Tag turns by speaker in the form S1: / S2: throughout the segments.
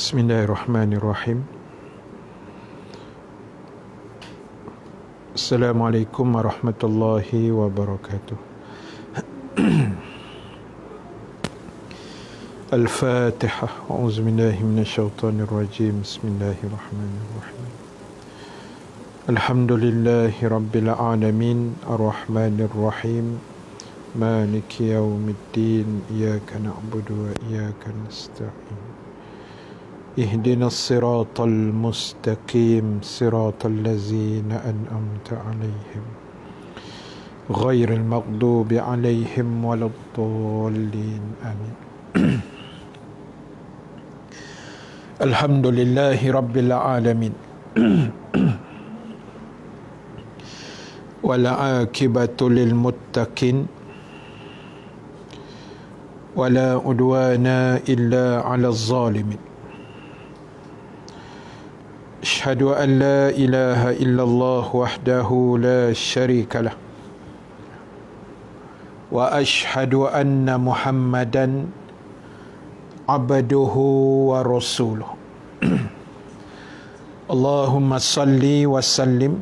S1: Bismillahirrahmanirrahim. Assalamualaikum warahmatullahi wabarakatuh. Al-Fatihah. A'udzubillahi minasyaitonirrajim. Bismillahirrahmanirrahim. Alhamdulillahi rabbil alamin, arrahmanirrahim, maliki yaumiddin, iyyaka na'budu wa iyyaka nasta'in. Ihdinas siratal mustaqim, siratal ladzina an'amta 'alaihim, ghairil maghdubi 'alaihim waladdallin. Amin. Alhamdulillahi rabbil alamin. Wal 'aqibatu lil muttaqin. Wala udwana illa 'alaz zalimin. Asyhadu an la ilaha illallah wahdahu la syarika lah. Wa asyhadu anna Muhammadan abduhu wa rasuluh. Allahumma salli wa sallim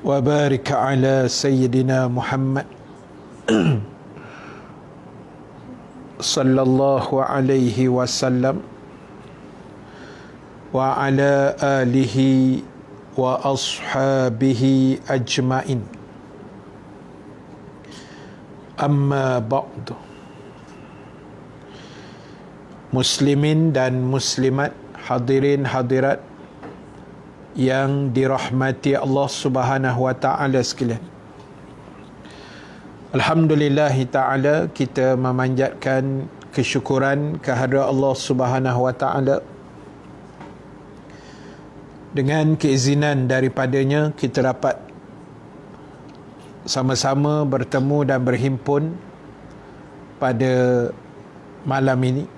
S1: wa barik ala sayyidina Muhammad sallallahu alaihi wasallam wa ala alihi wa ashabihi ajmain. Amma ba'du. Muslimin dan muslimat, hadirin hadirat yang dirahmati Allah Subhanahu wa taala sekalian. Alhamdulillah taala, kita memanjatkan kesyukuran kehadrat Allah Subhanahu wa taala. Dengan keizinan daripadanya, kita dapat sama-sama bertemu dan berhimpun pada malam ini.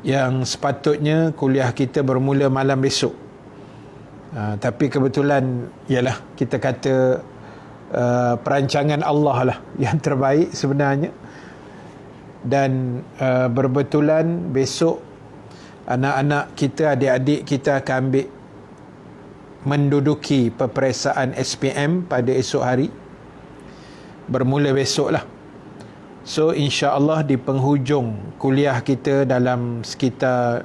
S1: Yang sepatutnya kuliah kita bermula malam besok. Tapi kebetulan, ialah kita kata perancangan Allah lah yang terbaik sebenarnya. Dan berbetulan besok anak-anak kita, adik-adik kita akan menduduki peperiksaan SPM pada esok hari. Bermula besok lah. So insya-Allah di penghujung kuliah kita dalam sekitar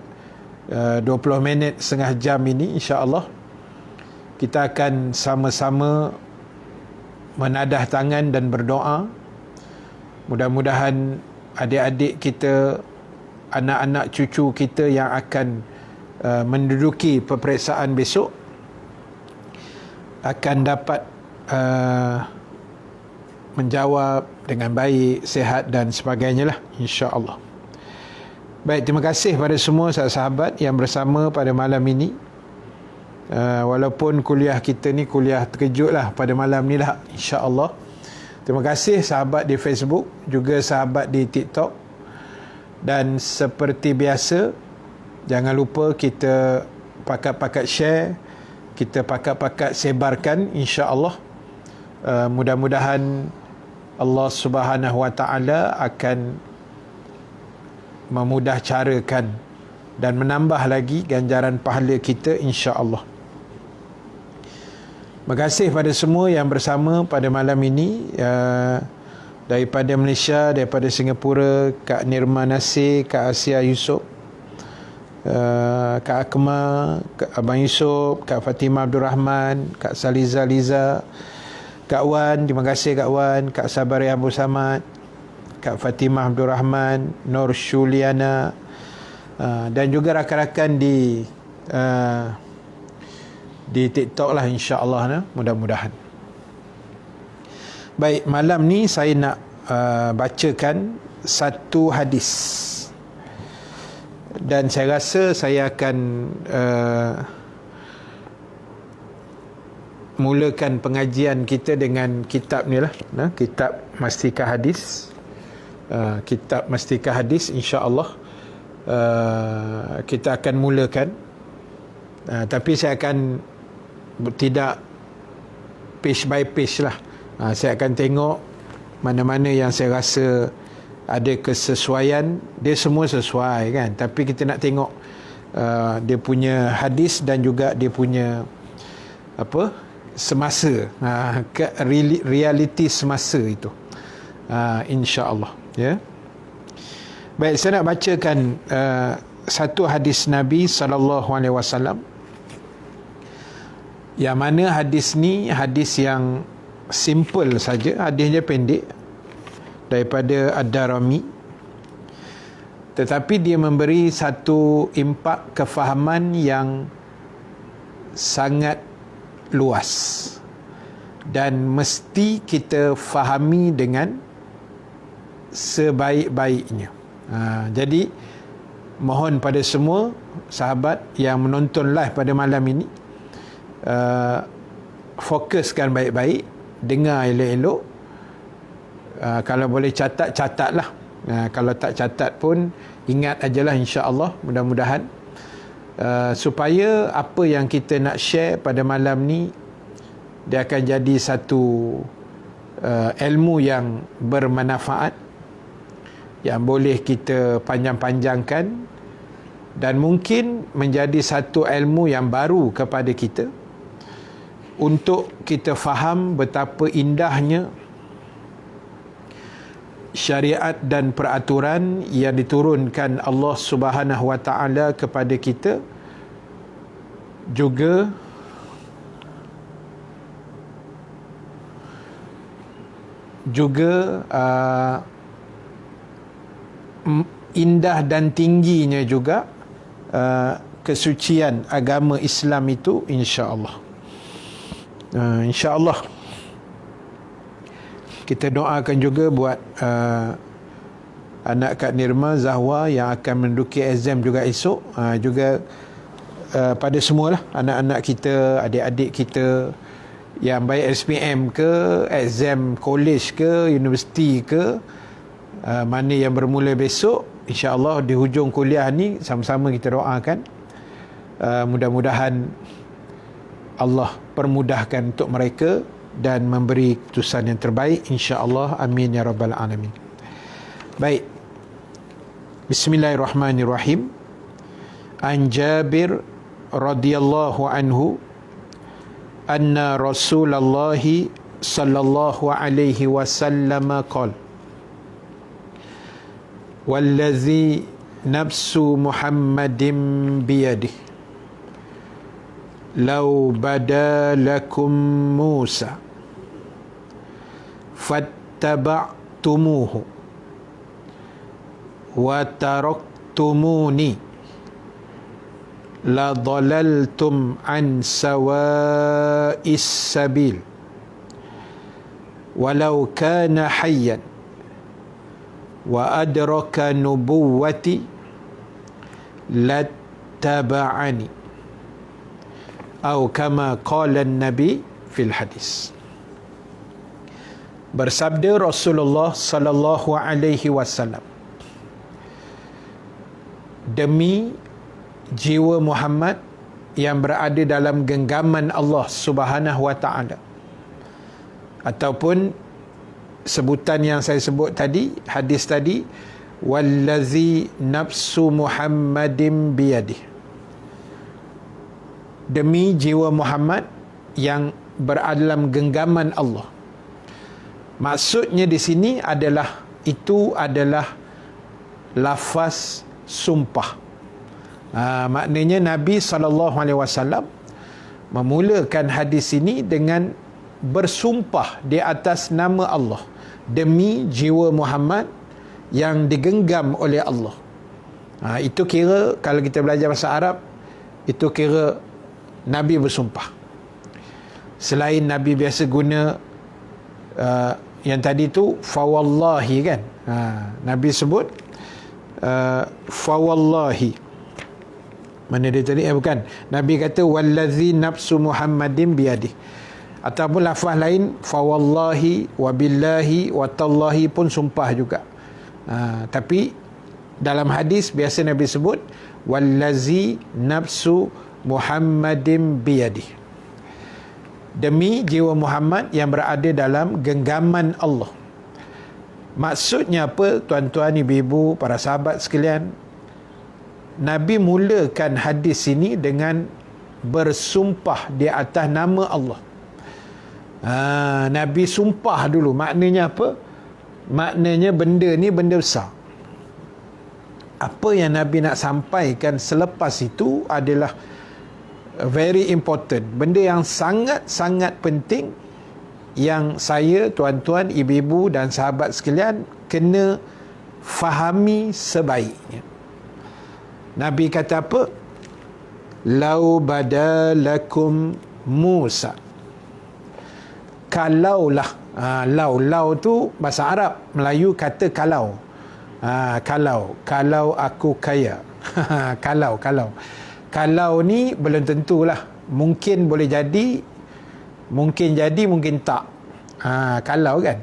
S1: 20 minit, setengah jam ini, insya-Allah kita akan sama-sama menadah tangan dan berdoa. Mudah-mudahan adik-adik kita, anak-anak cucu kita yang akan menduduki peperiksaan besok akan dapat menjawab dengan baik, sihat dan sebagainya lah, insya-Allah. Baik, terima kasih pada semua sahabat yang bersama pada malam ini. Walaupun kuliah kita ni kuliah terkejut lah pada malam ni lah, insya-Allah. Terima kasih sahabat di Facebook, juga sahabat di TikTok. Dan seperti biasa, jangan lupa kita pakat-pakat share, kita pakat-pakat sebarkan, insya-Allah. Mudah-mudahan Allah Subhanahu wa taala akan memudah carakan dan menambah lagi ganjaran pahala kita, insya-Allah. Terima kasih pada semua yang bersama pada malam ini. Daripada Malaysia, daripada Singapura, Kak Nirma Nasir, Kak Asia Yusof, Kak Akmal, Kak Abang Yusof, Kak Fatimah Abdul Rahman, Kak Saliza Liza, Kak Wan, terima kasih Kak Wan, Kak Sabari Abu Samad, Kak Fatimah Abdul Rahman, Nur Syuliana, dan juga rakan-rakan di TikTok lah, insya-Allah, mudah-mudahan. Baik, malam ni saya nak bacakan satu hadis. Dan saya rasa saya akan mulakan pengajian kita dengan kitab ni lah, kitab Mastikah Hadis. Kitab Mastikah Hadis, insya-Allah kita akan mulakan. Tapi saya akan tidak page by page lah. Saya akan tengok mana-mana yang saya rasa ada kesesuaian, dia semua sesuai kan, tapi kita nak tengok dia punya hadis dan juga dia punya apa, semasa, realiti semasa itu, insya-Allah, ya. Baik, saya nak bacakan satu hadis Nabi sallallahu alaihi wasallam, yang mana hadis ni hadis yang simple saja, hadisnya pendek, daripada Ad-Darimi, tetapi dia memberi satu impak kefahaman yang sangat luas dan mesti kita fahami dengan sebaik-baiknya. Jadi mohon pada semua sahabat yang menonton live pada malam ini, fokuskan baik-baik, dengar elok-elok, kalau boleh catatlah, kalau tak catat pun ingat ajalah, insya-Allah, mudah-mudahan supaya apa yang kita nak share pada malam ni dia akan jadi satu ilmu yang bermanfaat, yang boleh kita panjang-panjangkan, dan mungkin menjadi satu ilmu yang baru kepada kita untuk kita faham betapa indahnya syariat dan peraturan yang diturunkan Allah Subhanahu Wa Taala kepada kita, juga indah dan tingginya juga kesucian agama Islam itu, insya-Allah. InsyaAllah kita doakan juga buat anak Kak Nirma Zahwa yang akan menduduki exam juga esok, juga pada semualah anak-anak kita, adik-adik kita yang baik SPM ke, exam college ke, universiti ke, mana yang bermula besok, insya-Allah di hujung kuliah ni sama-sama kita doakan, mudah-mudahan Allah permudahkan untuk mereka dan memberi keputusan yang terbaik, insya-Allah, amin ya rabbal alamin. Baik, bismillahirrahmanirrahim. An Jabir radhiyallahu anhu anna Rasulullah sallallahu alaihi wasallam qala wallazi nafsu Muhammadin biyadihi law bada lakum Musa fattaba'tumuhu wa taraktumuni la dhalaltum an sawa'is sabil walau kana hayyan wa adraka nubuwati lattaba'ani atau kama qala an-nabi fil hadis. Bersabda Rasulullah sallallahu alaihi wasallam, demi jiwa Muhammad yang berada dalam genggaman Allah Subhanahu wa taala, ataupun sebutan yang saya sebut tadi, hadis tadi, wallazi nafsu Muhammadin biyadihi, demi jiwa Muhammad yang berada dalam genggaman Allah. Maksudnya di sini adalah, itu adalah lafaz sumpah. Maknanya Nabi SAW memulakan hadis ini dengan bersumpah di atas nama Allah, demi jiwa Muhammad yang digenggam oleh Allah. Itu kira, kalau kita belajar bahasa Arab, itu kira Nabi bersumpah. Selain Nabi biasa guna yang tadi tu fawallahi kan, Nabi sebut fawallahi. Mana dia tadi? Bukan, Nabi kata wallazi nafsu Muhammadin biyadihi, ataupun lafaz lain fawallahi wabillahi watallahi pun sumpah juga. Tapi dalam hadis biasa Nabi sebut wallazi nafsu Muhammadin biyadihi, demi jiwa Muhammad yang berada dalam genggaman Allah. Maksudnya apa, tuan-tuan, ibu-ibu, para sahabat sekalian? Nabi mulakan hadis ini dengan bersumpah di atas nama Allah. Nabi sumpah dulu. Maknanya apa? Maknanya benda ni benda besar. Apa yang Nabi nak sampaikan selepas itu adalah very important. Benda yang sangat-sangat penting yang saya, tuan-tuan, ibu-ibu dan sahabat sekalian kena fahami sebaiknya. Nabi kata apa? Lau badalakum Musa. Kalaulah, lau tu bahasa Arab, Melayu kata kalau. Kalau aku kaya. Kalau ni belum tentulah. Mungkin boleh jadi, mungkin tak. Kalau kan.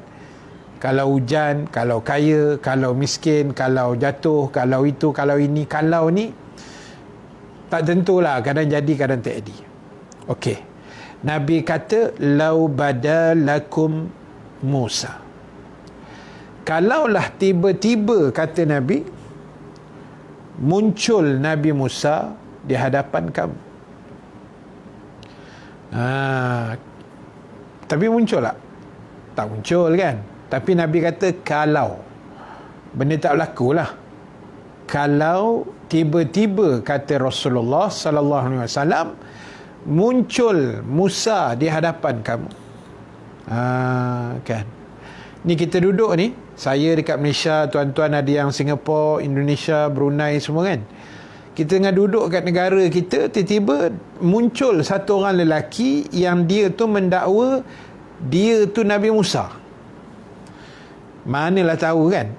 S1: Kalau hujan, kalau kaya, kalau miskin, kalau jatuh, kalau itu, kalau ini. Kalau ni tak tentulah, kadang jadi, kadang tak jadi. Okey. Nabi kata lau badalakum Musa. Kalaulah tiba-tiba, kata Nabi, muncul Nabi Musa di hadapan kamu. Tapi muncul tak? Tak muncul kan? Tapi Nabi kata kalau. Benda tak berlaku lah. Kalau tiba-tiba, kata Rasulullah sallallahu alaihi wasallam, muncul Musa di hadapan kamu. Kan? Ni kita duduk ni, saya dekat Malaysia, tuan-tuan ada yang Singapura, Indonesia, Brunei semua kan. Kita tengah duduk kat negara kita, tiba-tiba muncul satu orang lelaki yang dia tu mendakwa dia tu Nabi Musa. Manalah tahu kan?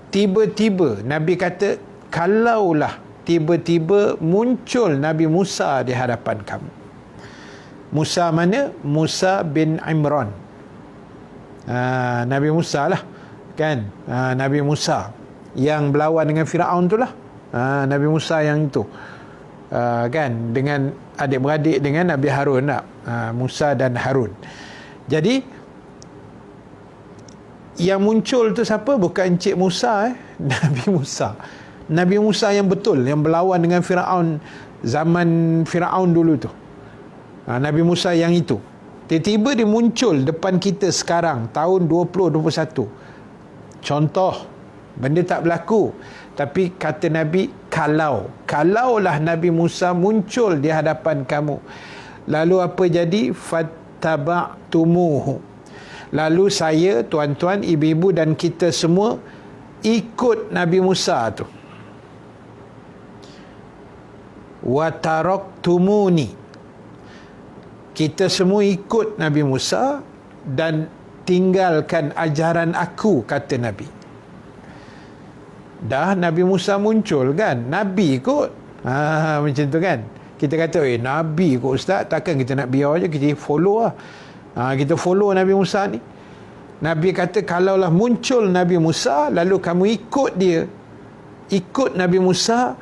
S1: Tiba-tiba Nabi kata kalaulah tiba-tiba muncul Nabi Musa di hadapan kamu. Musa mana? Musa bin Imran. Nabi Musa lah kan. Nabi Musa yang berlawan dengan Firaun tu lah. Nabi Musa yang itu kan, dengan adik-beradik dengan Nabi Harun lah. Musa dan Harun. Jadi yang muncul tu siapa? Bukan Encik Musa Nabi Musa. Nabi Musa yang betul, yang berlawan dengan Firaun zaman Firaun dulu tu. Nabi Musa yang itu. Tiba-tiba dia muncul depan kita sekarang, tahun 2021. Contoh, benda tak berlaku. Tapi kata Nabi, kalaulah Nabi Musa muncul di hadapan kamu. Lalu apa jadi? Fattaba'tumuhu. Lalu saya, tuan-tuan, ibu-ibu dan kita semua ikut Nabi Musa tu. Wa taraktumuni. Kita semua ikut Nabi Musa dan tinggalkan ajaran aku, kata Nabi. Dah Nabi Musa muncul kan, Nabi kot. Macam tu kan. Kita kata, Nabi kot Ustaz, takkan kita nak biar je, kita follow lah. Kita follow Nabi Musa ni. Nabi kata kalaulah muncul Nabi Musa, lalu kamu ikut dia, ikut Nabi Musa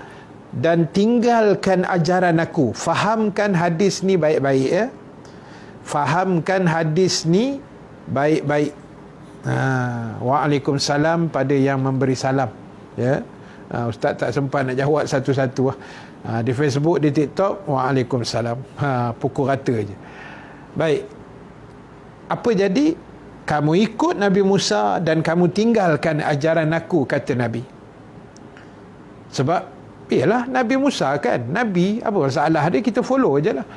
S1: dan tinggalkan ajaran aku. Fahamkan hadis ni baik-baik ya. Fahamkan hadis ni baik-baik. Waalaikumsalam pada yang memberi salam ya. Ustaz tak sempat nak jawab satu-satu di Facebook, di TikTok, waalaikumsalam. Pukul rata je. Baik. Apa jadi? Kamu ikut Nabi Musa dan kamu tinggalkan ajaran aku, kata Nabi. Sebab ialah Nabi Musa kan, Nabi, apa masalah dia, kita follow je lah.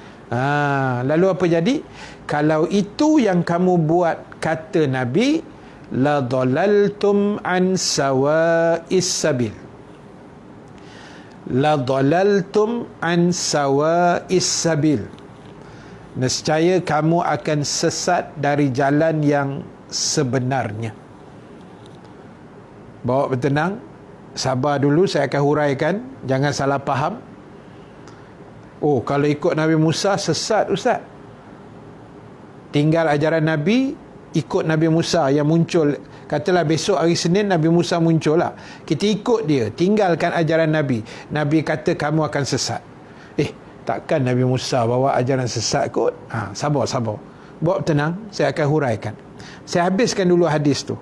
S1: Lalu apa jadi? Kalau itu yang kamu buat, kata Nabi, la dhalaltum an sawa'is sabil. La dhalaltum an sawa'is sabil. Nescaya kamu akan sesat dari jalan yang sebenarnya. Bawa bertenang, sabar dulu, saya akan huraikan, jangan salah faham. Kalau ikut Nabi Musa sesat Ustaz. Tinggal ajaran Nabi, ikut Nabi Musa yang muncul. Katalah besok hari Senin Nabi Musa muncul lah, kita ikut dia, tinggalkan ajaran Nabi. Nabi kata kamu akan sesat. Takkan Nabi Musa bawa ajaran sesat kot. Sabar. Bawa tenang, saya akan huraikan. Saya habiskan dulu hadis tu.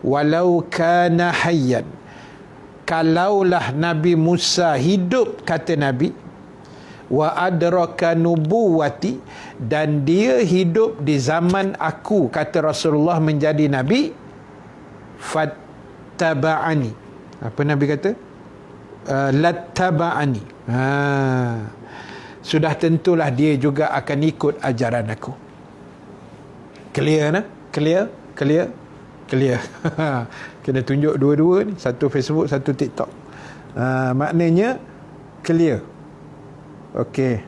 S1: walau kana hayyan, kalaulah Nabi Musa hidup, kata Nabi, wa adraka nubuwati, dan dia hidup di zaman aku, kata Rasulullah, menjadi Nabi, fattaba'ani, apa Nabi kata? Lattaba'ani, sudah tentulah dia juga akan ikut ajaran aku. Clear nah? Clear? Kena tunjuk dua-dua ni, satu Facebook, satu TikTok. Maknanya clear. Okey.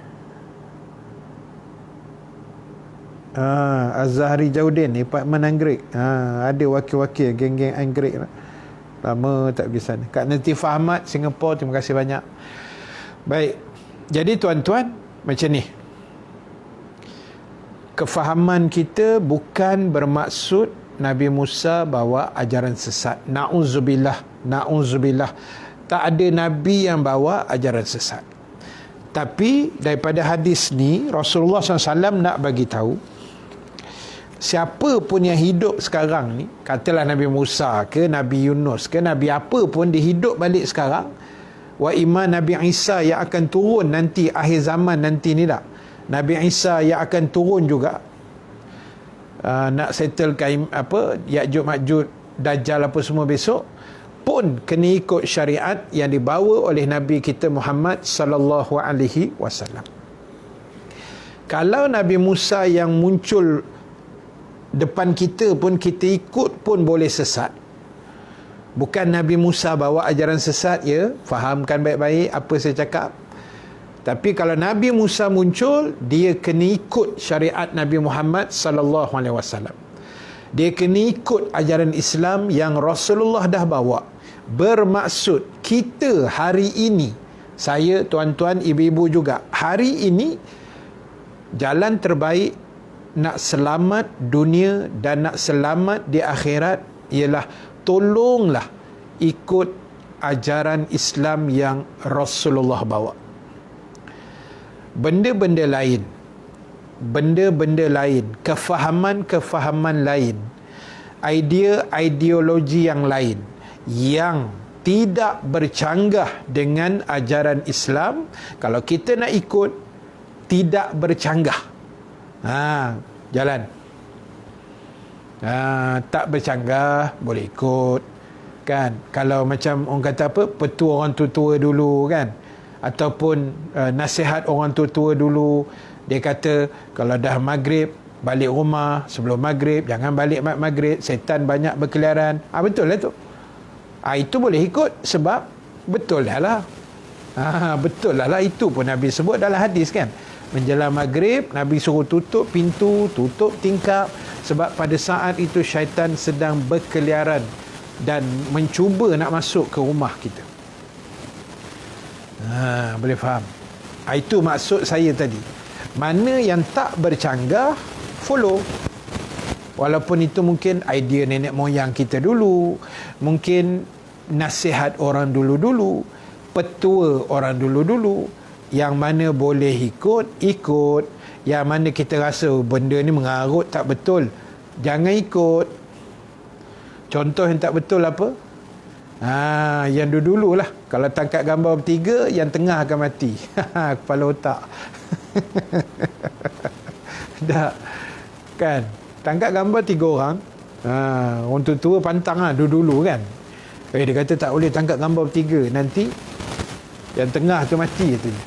S1: Az-Zahri Jaudin, Department Anggrek. Ada wakil-wakil geng-geng Anggrek lah. Lama tak pergi sana. Kak Natifah Ahmad, Singapura, terima kasih banyak. Baik. Jadi tuan-tuan, macam ni. Kefahaman kita bukan bermaksud Nabi Musa bawa ajaran sesat. Na'udzubillah. Tak ada Nabi yang bawa ajaran sesat. Tapi daripada hadis ni, Rasulullah SAW nak bagi tahu, siapa pun yang hidup sekarang ni, katalah Nabi Musa ke, Nabi Yunus ke, Nabi apa pun, dia hidup balik sekarang, wa iman Nabi Isa yang akan turun nanti akhir zaman nanti ni tak, Nabi Isa yang akan turun juga, nak settlekan Ya'juj Ma'juj, Dajjal apa semua besok, pun kena ikut syariat yang dibawa oleh Nabi kita Muhammad sallallahu alaihi wasallam. Kalau Nabi Musa yang muncul depan kita pun kita ikut pun boleh sesat. Bukan Nabi Musa bawa ajaran sesat, ya, fahamkan baik-baik apa saya cakap. Tapi kalau Nabi Musa muncul, dia kena ikut syariat Nabi Muhammad sallallahu alaihi wasallam. Dia kena ikut ajaran Islam yang Rasulullah dah bawa. Bermaksud kita hari ini, saya, tuan-tuan, ibu-ibu juga, hari ini jalan terbaik nak selamat dunia dan nak selamat di akhirat ialah tolonglah ikut ajaran Islam yang Rasulullah bawa. Benda-benda lain, kefahaman lain, ideologi yang lain yang tidak bercanggah dengan ajaran Islam, kalau kita nak ikut, tidak bercanggah, jalan. Tak bercanggah, boleh ikut, kan? Kalau macam orang kata apa, petua orang tua-tua dulu, kan? Ataupun nasihat orang tua-tua dulu, dia kata kalau dah maghrib, balik rumah sebelum maghrib, jangan balik maghrib, setan banyak berkeliaran. Betul lah tu. Itu boleh ikut sebab betul dah lah. Betul lah, itu pun Nabi sebut dalam hadis, kan? Menjelang maghrib, Nabi suruh tutup pintu, tutup tingkap, sebab pada saat itu syaitan sedang berkeliaran dan mencuba nak masuk ke rumah kita. Boleh faham? Itu maksud saya tadi. Mana yang tak bercanggah, follow. Walaupun itu mungkin idea nenek moyang kita dulu, mungkin nasihat orang dulu-dulu, petua orang dulu-dulu. Yang mana boleh ikut. Yang mana kita rasa benda ni mengarut, tak betul, jangan ikut. Contoh yang tak betul apa? Yang dulu-dulu lah. Kalau tangkap gambar bertiga, yang tengah akan mati. Kepala otak. Tak, kan? Tangkap gambar 3 orang. Orang tua pantang lah dulu-dulu, kan? Dia kata tak boleh tangkap gambar bertiga, nanti yang tengah tu mati, katanya.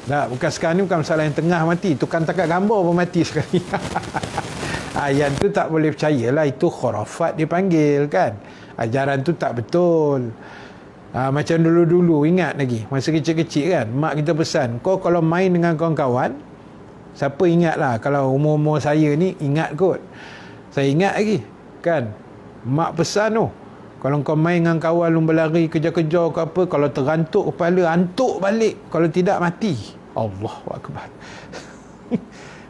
S1: Tak, bukan sekarang ni bukan masalah yang tengah mati, tukang tangkap gambar pun mati sekali. Yang tu tak boleh percayalah, itu khurafat dipanggil, kan? Ajaran tu tak betul. Macam dulu-dulu, ingat lagi masa kecil-kecil, kan, mak kita pesan, kau kalau main dengan kawan-kawan, siapa ingat lah, kalau umur-umur saya ni ingat kot, saya ingat lagi, kan, mak pesan tu, kalau kau main dengan kawan lu berlari kejar-kejar ke apa, kalau terantuk kepala, antuk balik, kalau tidak mati. Allahu Akbar.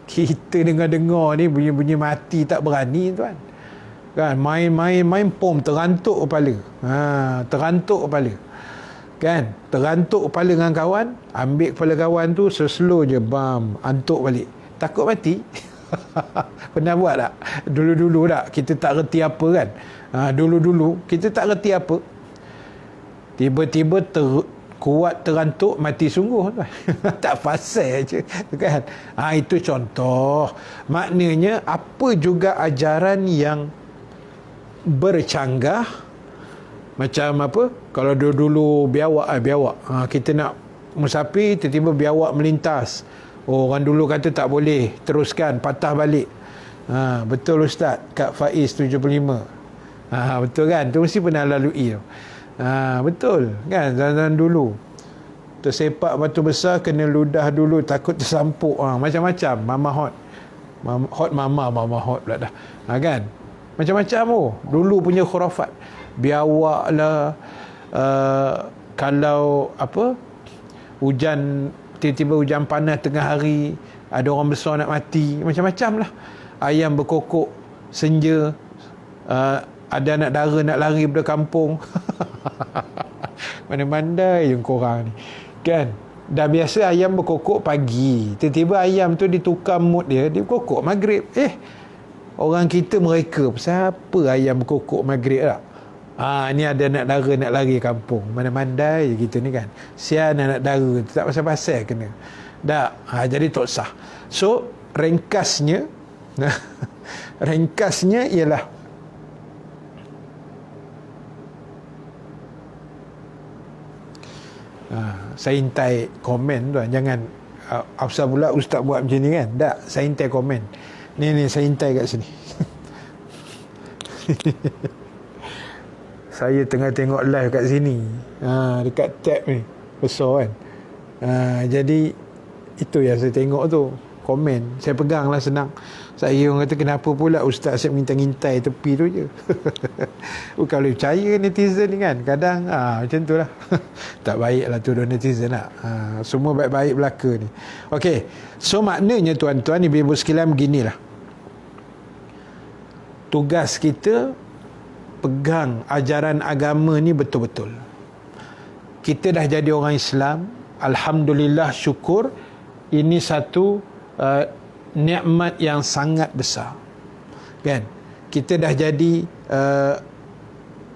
S1: Kita dengar-dengar ni bunyi-bunyi mati tak berani, tuan, kan? Main pom terantuk kepala. Terantuk kepala, kan? Terantuk kepala dengan kawan, ambil kepala kawan tu, slow je, bam, antuk balik, takut mati. Pernah buat tak? Dulu-dulu tak? Kita tak reti apa, kan? Dulu-dulu kita tak reti apa, tiba-tiba kuat terantuk mati sungguh. Tak fasih je kan. Itu contoh. Maknanya apa juga ajaran yang bercanggah, macam apa, kalau dulu biawak, kita nak musafir, tiba-tiba biawak melintas, orang dulu kata tak boleh teruskan, patah balik. Betul Ustaz, Kak Faiz 75. Betul kan, tu mesti pernah lalui tu. Betul kan, zaman dulu tersepak batu besar, kena ludah dulu, takut tersampuk. Macam-macam, mama hot pula dah. Kan, macam-macam dulu punya khurafat. Biawak lah, kalau apa, hujan, tiba-tiba hujan panas tengah hari, ada orang besar nak mati, macam-macam lah. Ayam berkokok senja, ada anak dara nak lari dari kampung. Mana-mandai je korang ni kan. Dah biasa ayam berkokok pagi, tiba-tiba ayam tu ditukar mood dia berkokok maghrib. Orang kita mereka, siapa ayam berkokok maghrib tak? Ni ada anak dara nak lari kampung. Mana-mandai je kita ni kan. Sian anak dara tu, tak pasal-pasal kena. Tak, jadi tak sah. So ringkasnya ialah saya hintai komen tu, jangan apasal pula ustaz buat macam ni kan. Tak, saya hintai komen ni saya hintai kat sini. Saya tengah tengok live kat sini, dekat tab ni besar kan. Jadi itu yang saya tengok tu, komen. Saya pegang lah, senang. Saya orang kata, kenapa pula ustaz saya minta-ngintai tepi tu je. Bukan boleh percaya netizen ni kan. Kadang macam tu lah. Tak baik lah turun netizen lah. Semua baik-baik belaka ni. Okey, so maknanya tuan-tuan ibu-ibu sekalian, beginilah tugas kita, pegang ajaran agama ni betul-betul. Kita dah jadi orang Islam, alhamdulillah, syukur. Ini satu nikmat yang sangat besar kan. Kita dah jadi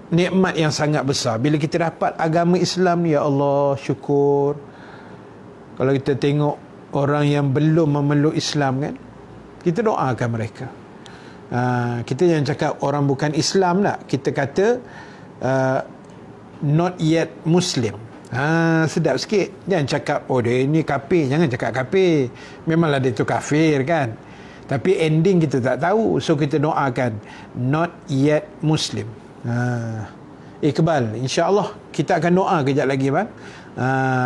S1: nikmat yang sangat besar bila kita dapat agama Islam ni. Ya Allah, syukur. Kalau kita tengok orang yang belum memeluk Islam kan, kita doakan mereka. Kita jangan cakap orang bukan Islam lah, kita kata not yet Muslim. Sedap sikit. Jangan cakap dia ni kafir. Jangan cakap kafir. Memanglah dia tu kafir kan, tapi ending kita tak tahu. So kita doakan not yet Muslim. Iqbal, insya-Allah kita akan doa kejap lagi bang.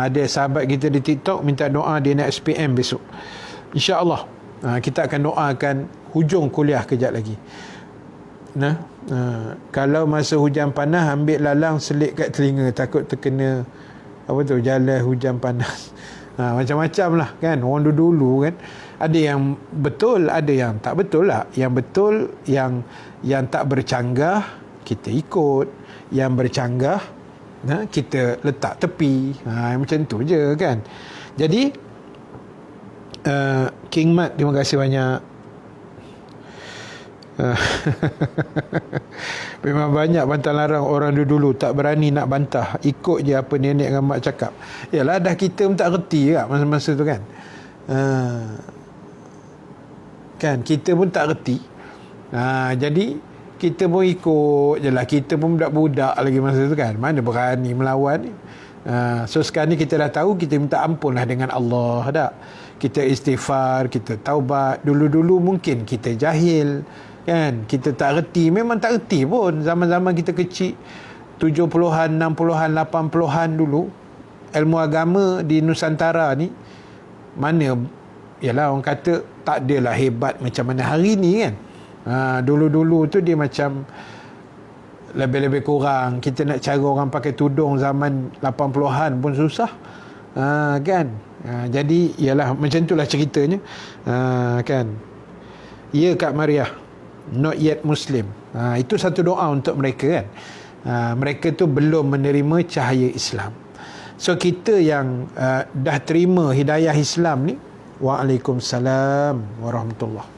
S1: Ada sahabat kita di TikTok minta doa dia nak SPM besok. InsyaAllah kita akan doakan hujung kuliah kejap lagi. Kalau masa hujan panas, ambil lalang selit kat telinga, takut terkena jalan hujan panas. Macam-macam lah kan. Orang dulu kan, ada yang betul, ada yang tak betul lah. Yang betul, yang tak bercanggah kita ikut, yang bercanggah kita letak tepi. Macam tu je kan. Jadi King Mat, terima kasih banyak. Memang banyak bantah larang orang dulu, tak berani nak bantah, ikut je apa nenek dan mak cakap. Yalah, dah kita pun tak reti tak masa-masa tu kan. Kan kita pun tak reti. Jadi kita pun ikut je lah. Kita pun budak-budak lagi masa tu kan, mana berani melawan ni. So sekarang ni kita dah tahu, kita minta ampun lah dengan Allah tak? Kita istighfar, kita taubat. Dulu-dulu mungkin kita jahil kan, kita tak reti. Memang tak reti pun zaman-zaman kita kecil, 70-an, 60-an, 80-an dulu. Ilmu agama di Nusantara ni mana, yalah orang kata tak adalah hebat macam mana hari ni kan. Dulu-dulu tu dia macam lebih-lebih kurang. Kita nak cara orang pakai tudung zaman 80-an pun susah. Kan. Jadi ialah macam itulah ceritanya. Kan. Ya Kak Mariah, not yet Muslim. Itu satu doa untuk mereka kan. Mereka tu belum menerima cahaya Islam. So kita yang dah terima hidayah Islam ni, Waalaikumsalam warahmatullahi.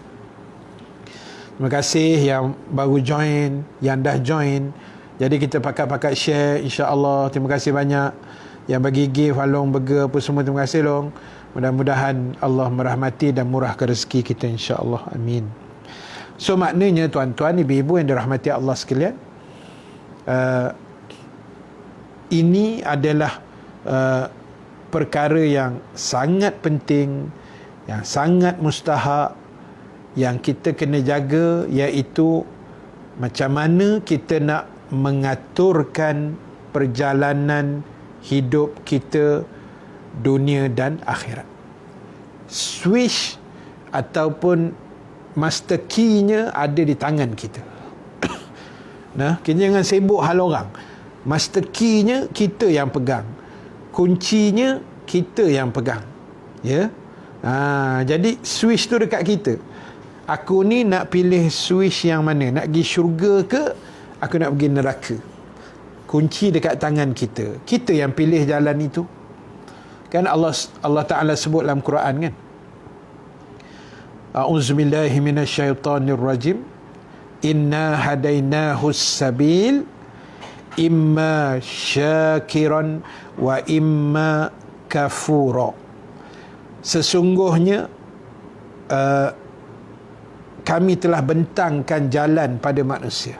S1: Terima kasih yang baru join, yang dah join. Jadi kita pakat-pakat share, insya-Allah. Terima kasih banyak yang bagi gift, Long, burger apa semua. Terima kasih Long. Mudah-mudahan Allah merahmati dan murahkan rezeki kita, insya-Allah. Amin. So maknanya tuan-tuan, ibu-ibu yang dirahmati Allah sekalian, ini adalah perkara yang sangat penting, yang sangat mustahak, yang kita kena jaga, iaitu macam mana kita nak mengaturkan perjalanan hidup kita, dunia dan akhirat. Switch ataupun master key-nya ada di tangan kita. Nah, kita jangan sibuk hal orang. Master key-nya kita yang pegang, kuncinya kita yang pegang, ya. Jadi switch tu dekat kita. Aku ni nak pilih switch yang mana, nak pergi syurga ke aku nak pergi neraka. Kunci dekat tangan kita, kita yang pilih jalan itu. Kan Allah Ta'ala sebut dalam Quran kan, A'udzubillahi minasyaitonirrajim, inna hadainahus sabil imma syakiran wa imma kafura. Sesungguhnya kami telah bentangkan jalan pada manusia.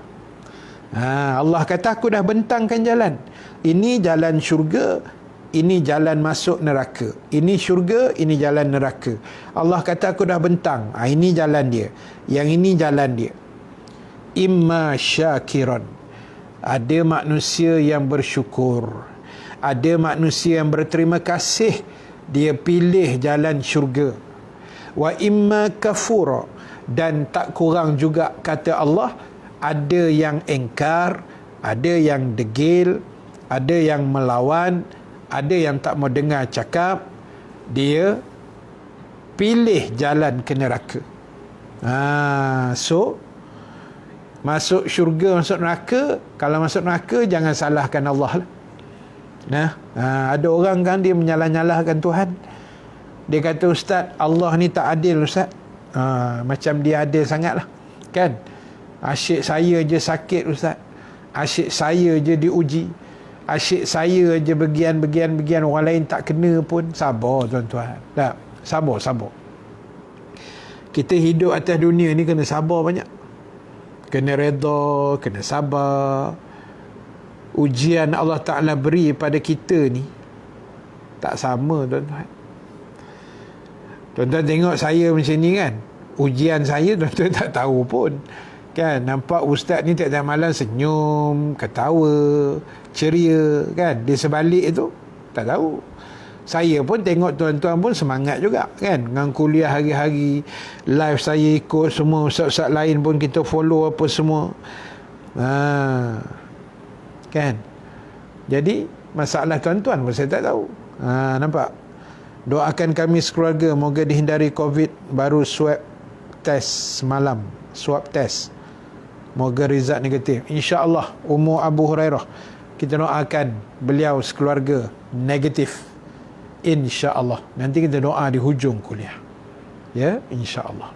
S1: Allah kata, aku dah bentangkan jalan. Ini jalan syurga, ini jalan masuk neraka. Ini syurga, ini jalan neraka. Allah kata, aku dah bentang. Ini jalan dia. Yang ini jalan dia. Imma syakiran. Ada manusia yang bersyukur. Ada manusia yang berterima kasih. Dia pilih jalan syurga. Wa imma kafura. Dan tak kurang juga, kata Allah, ada yang engkar, ada yang degil, ada yang melawan, ada yang tak mau dengar cakap. Dia pilih jalan ke neraka. So masuk syurga, masuk neraka. Kalau masuk neraka, jangan salahkan Allah lah. Ada orang kan dia menyalah-nyalahkan Tuhan. Dia kata, Ustaz, Allah ni tak adil, Ustaz. Macam dia adil sangat lah, kan? Asyik saya je sakit, Ustaz. Asyik saya je diuji. Asyik saya je bagian, orang lain tak kena pun. Sabar tuan-tuan. Tak, sabar. Kita hidup atas dunia ni kena sabar banyak. Kena redha, kena sabar. Ujian Allah Ta'ala beri pada kita ni tak sama, tuan-tuan. Tuan-tuan tengok saya macam ni kan, ujian saya tuan-tuan tak tahu pun kan. Nampak ustaz ni tiap-tiap malam senyum, ketawa, ceria kan. Di sebalik itu tak tahu. Saya pun tengok tuan-tuan pun semangat juga kan, dengan kuliah hari-hari, live saya ikut semua, ustaz-ustaz lain pun kita follow apa semua. Kan. Jadi masalah tuan-tuan pun saya tak tahu. Nampak. Doakan kami sekeluarga moga dihindari COVID. Baru swab test semalam, swab test, moga result negatif. InsyaAllah. Umur Abu Hurairah, kita doakan beliau sekeluarga negatif, InsyaAllah. Nanti kita doa di hujung kuliah, ya, InsyaAllah.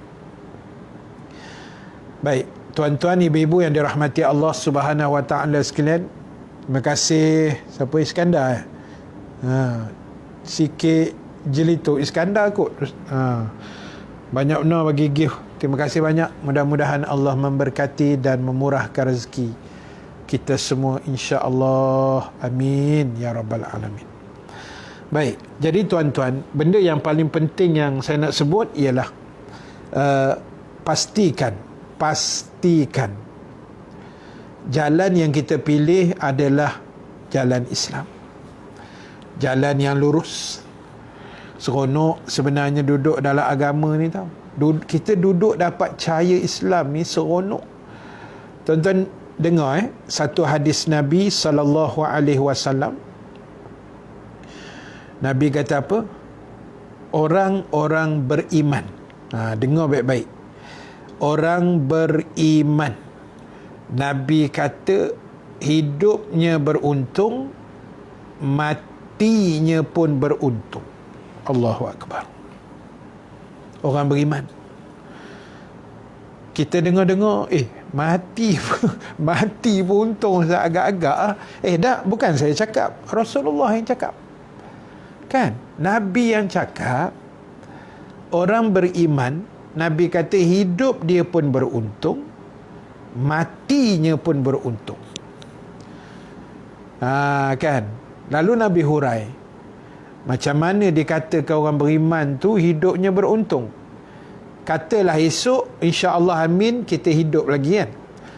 S1: Baik, tuan-tuan, ibu-ibu yang dirahmati Allah Subhanahu Wa Ta'ala sekalian, terima kasih. Siapa? Iskandar sikit Jelito Iskandar kot. Banyak benar bagi gift. Terima kasih banyak. Mudah-mudahan Allah memberkati dan memurahkan rezeki kita semua, insya-Allah. Amin ya rabbal alamin. Baik, jadi tuan-tuan, benda yang paling penting yang saya nak sebut ialah pastikan jalan yang kita pilih adalah jalan Islam, jalan yang lurus. Seronok sebenarnya duduk dalam agama ni tau. Kita duduk dapat cahaya Islam ni seronok. Tuan-tuan dengar satu hadis Nabi SAW. Nabi kata apa? Orang-orang beriman. Dengar baik-baik. Orang beriman, Nabi kata hidupnya beruntung, matinya pun beruntung. Allahu Akbar. Orang beriman. Kita dengar-dengar, mati mati pun untung agak-agak dah, bukan saya cakap, Rasulullah yang cakap. Kan? Nabi yang cakap, orang beriman, Nabi kata hidup dia pun beruntung, matinya pun beruntung. Kan? Lalu Nabi hurai, macam mana dikatakan orang beriman tu hidupnya beruntung? Katalah esok, insya-Allah amin, kita hidup lagi kan.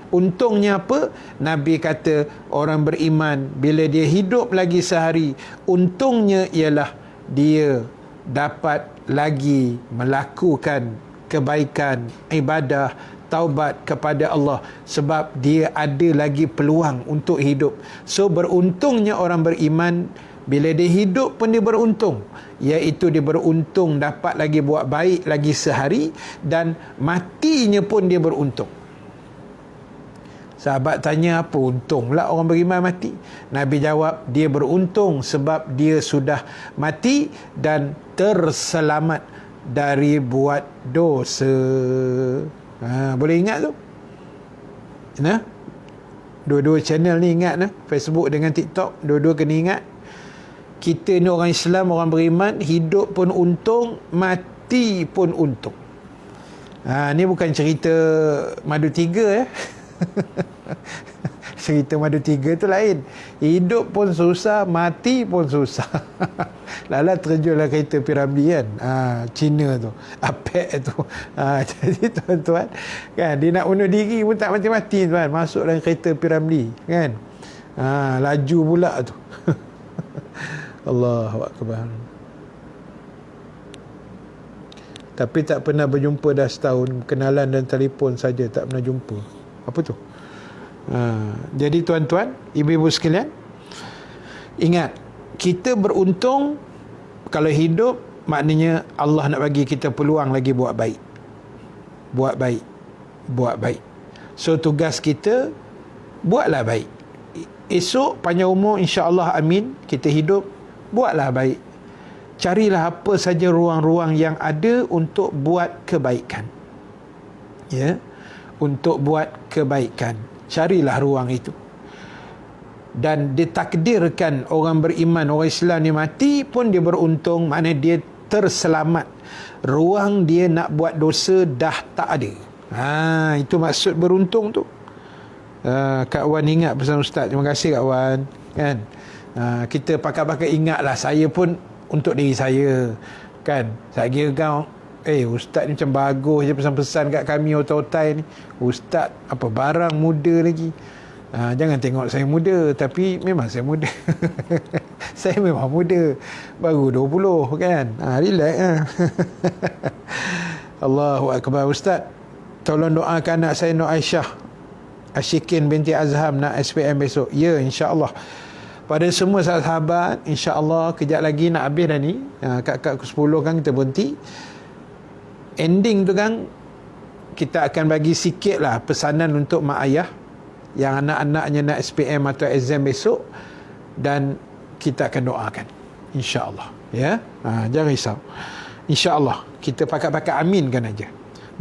S1: Untungnya apa? Nabi kata orang beriman bila dia hidup lagi sehari, untungnya ialah dia dapat lagi melakukan kebaikan, ibadah, taubat kepada Allah, sebab dia ada lagi peluang untuk hidup. So beruntungnya orang beriman bila dia hidup pun dia beruntung, iaitu dia beruntung dapat lagi buat baik lagi sehari, dan matinya pun dia beruntung. Sahabat tanya, apa untung lah orang beriman mati? Nabi jawab, dia beruntung sebab dia sudah mati dan terselamat dari buat dosa. Boleh ingat tu? Nah, dua-dua channel ni ingat nah, Facebook dengan TikTok, dua-dua kena ingat. Kita ni orang Islam, orang beriman, hidup pun untung, mati pun untung. Ni bukan cerita Madu 3 Cerita Madu 3 tu lain. Hidup pun susah, mati pun susah. Lala terjunlah kereta Piramli kan, Cina tu, APEC tu. Jadi tuan-tuan kan, dia nak bunuh diri pun tak mati-mati tuan, masuk dalam kereta Piramli kan. Laju pula tu. Allahu Akbar. Tapi tak pernah berjumpa dah setahun, kenalan dan telefon saja, tak pernah jumpa. Apa tu? Jadi tuan-tuan, ibu-ibu sekalian, ingat, kita beruntung kalau hidup, maknanya Allah nak bagi kita peluang lagi buat baik. Buat baik. Buat baik. So tugas kita, buatlah baik. Esok panjang umur, insya-Allah amin, kita hidup, buatlah baik. Carilah apa saja ruang-ruang yang ada untuk buat kebaikan. Ya. Untuk buat kebaikan. Carilah ruang itu. Dan ditakdirkan orang beriman, orang Islam ni mati pun dia beruntung, maknanya dia terselamat. Ruang dia nak buat dosa dah tak ada. Itu maksud beruntung tu. Kak Wan ingat pesan Ustaz. Terima kasih Kak Wan. Kan? Kita pakai-pakai ingatlah, saya pun untuk diri saya. Kan? Saya kira kau, Ustaz ni macam bagus je pesan-pesan kat kami otai-otai ni. Ustaz apa barang muda lagi. Jangan tengok saya muda, tapi memang saya muda. Saya memang muda, baru 20 kan. Relax Allahu Akbar. Ustaz, tolong doakan anak saya Nur Aisyah Ashikin binti Azham nak SPM besok. Ya, insya-Allah. Pada semua sahabat, insya-Allah kejap lagi nak habis dah ni. Kat 10 kan kita berhenti. Ending tu kan kita akan bagi sikit lah pesanan untuk mak ayah yang anak-anaknya nak SPM atau exam besok, dan kita akan doakan insya-Allah, ya. Jangan risau, insya-Allah kita pakat-pakat aminkan aja.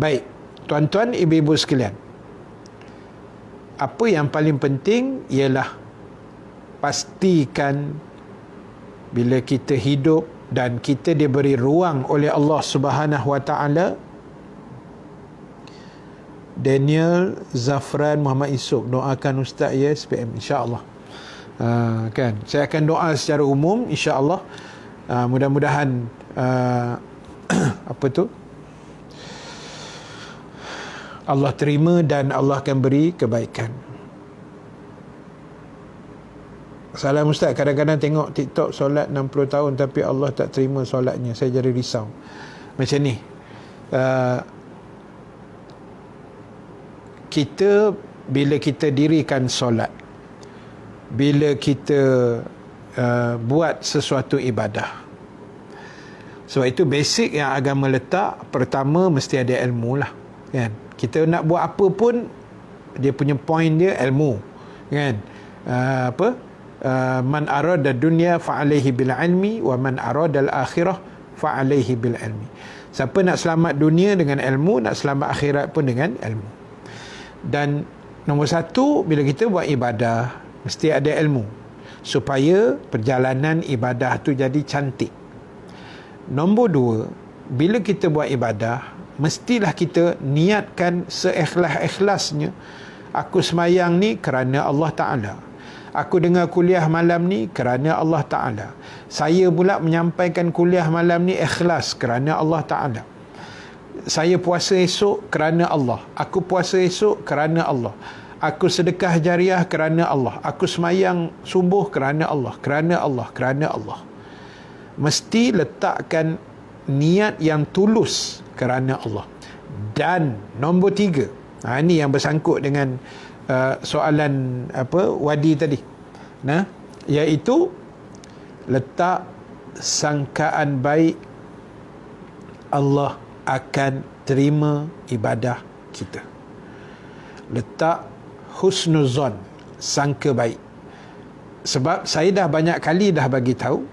S1: Baik tuan-tuan, ibu-ibu sekalian, apa yang paling penting ialah pastikan bila kita hidup dan kita diberi ruang oleh Allah Subhanahu Wa Taala. Daniel Zafran Muhammad Isuk, doakan Ustaz ya SPM, insya-Allah. Kan, saya akan doa secara umum insya-Allah. Mudah-mudahan apa tu, Allah terima dan Allah akan beri kebaikan. Salam Ustaz, kadang-kadang tengok TikTok solat 60 tahun tapi Allah tak terima solatnya, saya jadi risau. Macam ni, kita bila kita dirikan solat, bila kita buat sesuatu ibadah, sebab itu basic yang agama letak, pertama mesti ada ilmu lah kan. Kita nak buat apa pun, dia punya point dia ilmu kan. Man arada dunya fa alaihi bil ilmi wa man arada al akhirah fa alaihi bil ilmi. Siapa nak selamat dunia dengan ilmu, nak selamat akhirat pun dengan ilmu. Dan nombor satu, bila kita buat ibadah, mesti ada ilmu, supaya perjalanan ibadah tu jadi cantik. Nombor dua, bila kita buat ibadah, mestilah kita niatkan seikhlas-ikhlasnya. Aku semayang ni kerana Allah Ta'ala. Aku dengar kuliah malam ni kerana Allah Ta'ala. Saya pula menyampaikan kuliah malam ni ikhlas kerana Allah Ta'ala. Saya puasa esok kerana Allah. Aku puasa esok kerana Allah. Aku sedekah jariah kerana Allah. Aku semayang subuh kerana Allah. Kerana Allah. Kerana Allah. Mesti letakkan niat yang tulus kerana Allah. Dan nombor tiga, ini yang bersangkut dengan soalan Wadi tadi, iaitu letak sangkaan baik Allah akan terima ibadah kita. Letak husnuzon, sangka baik. Sebab saya dah banyak kali dah bagi tahu,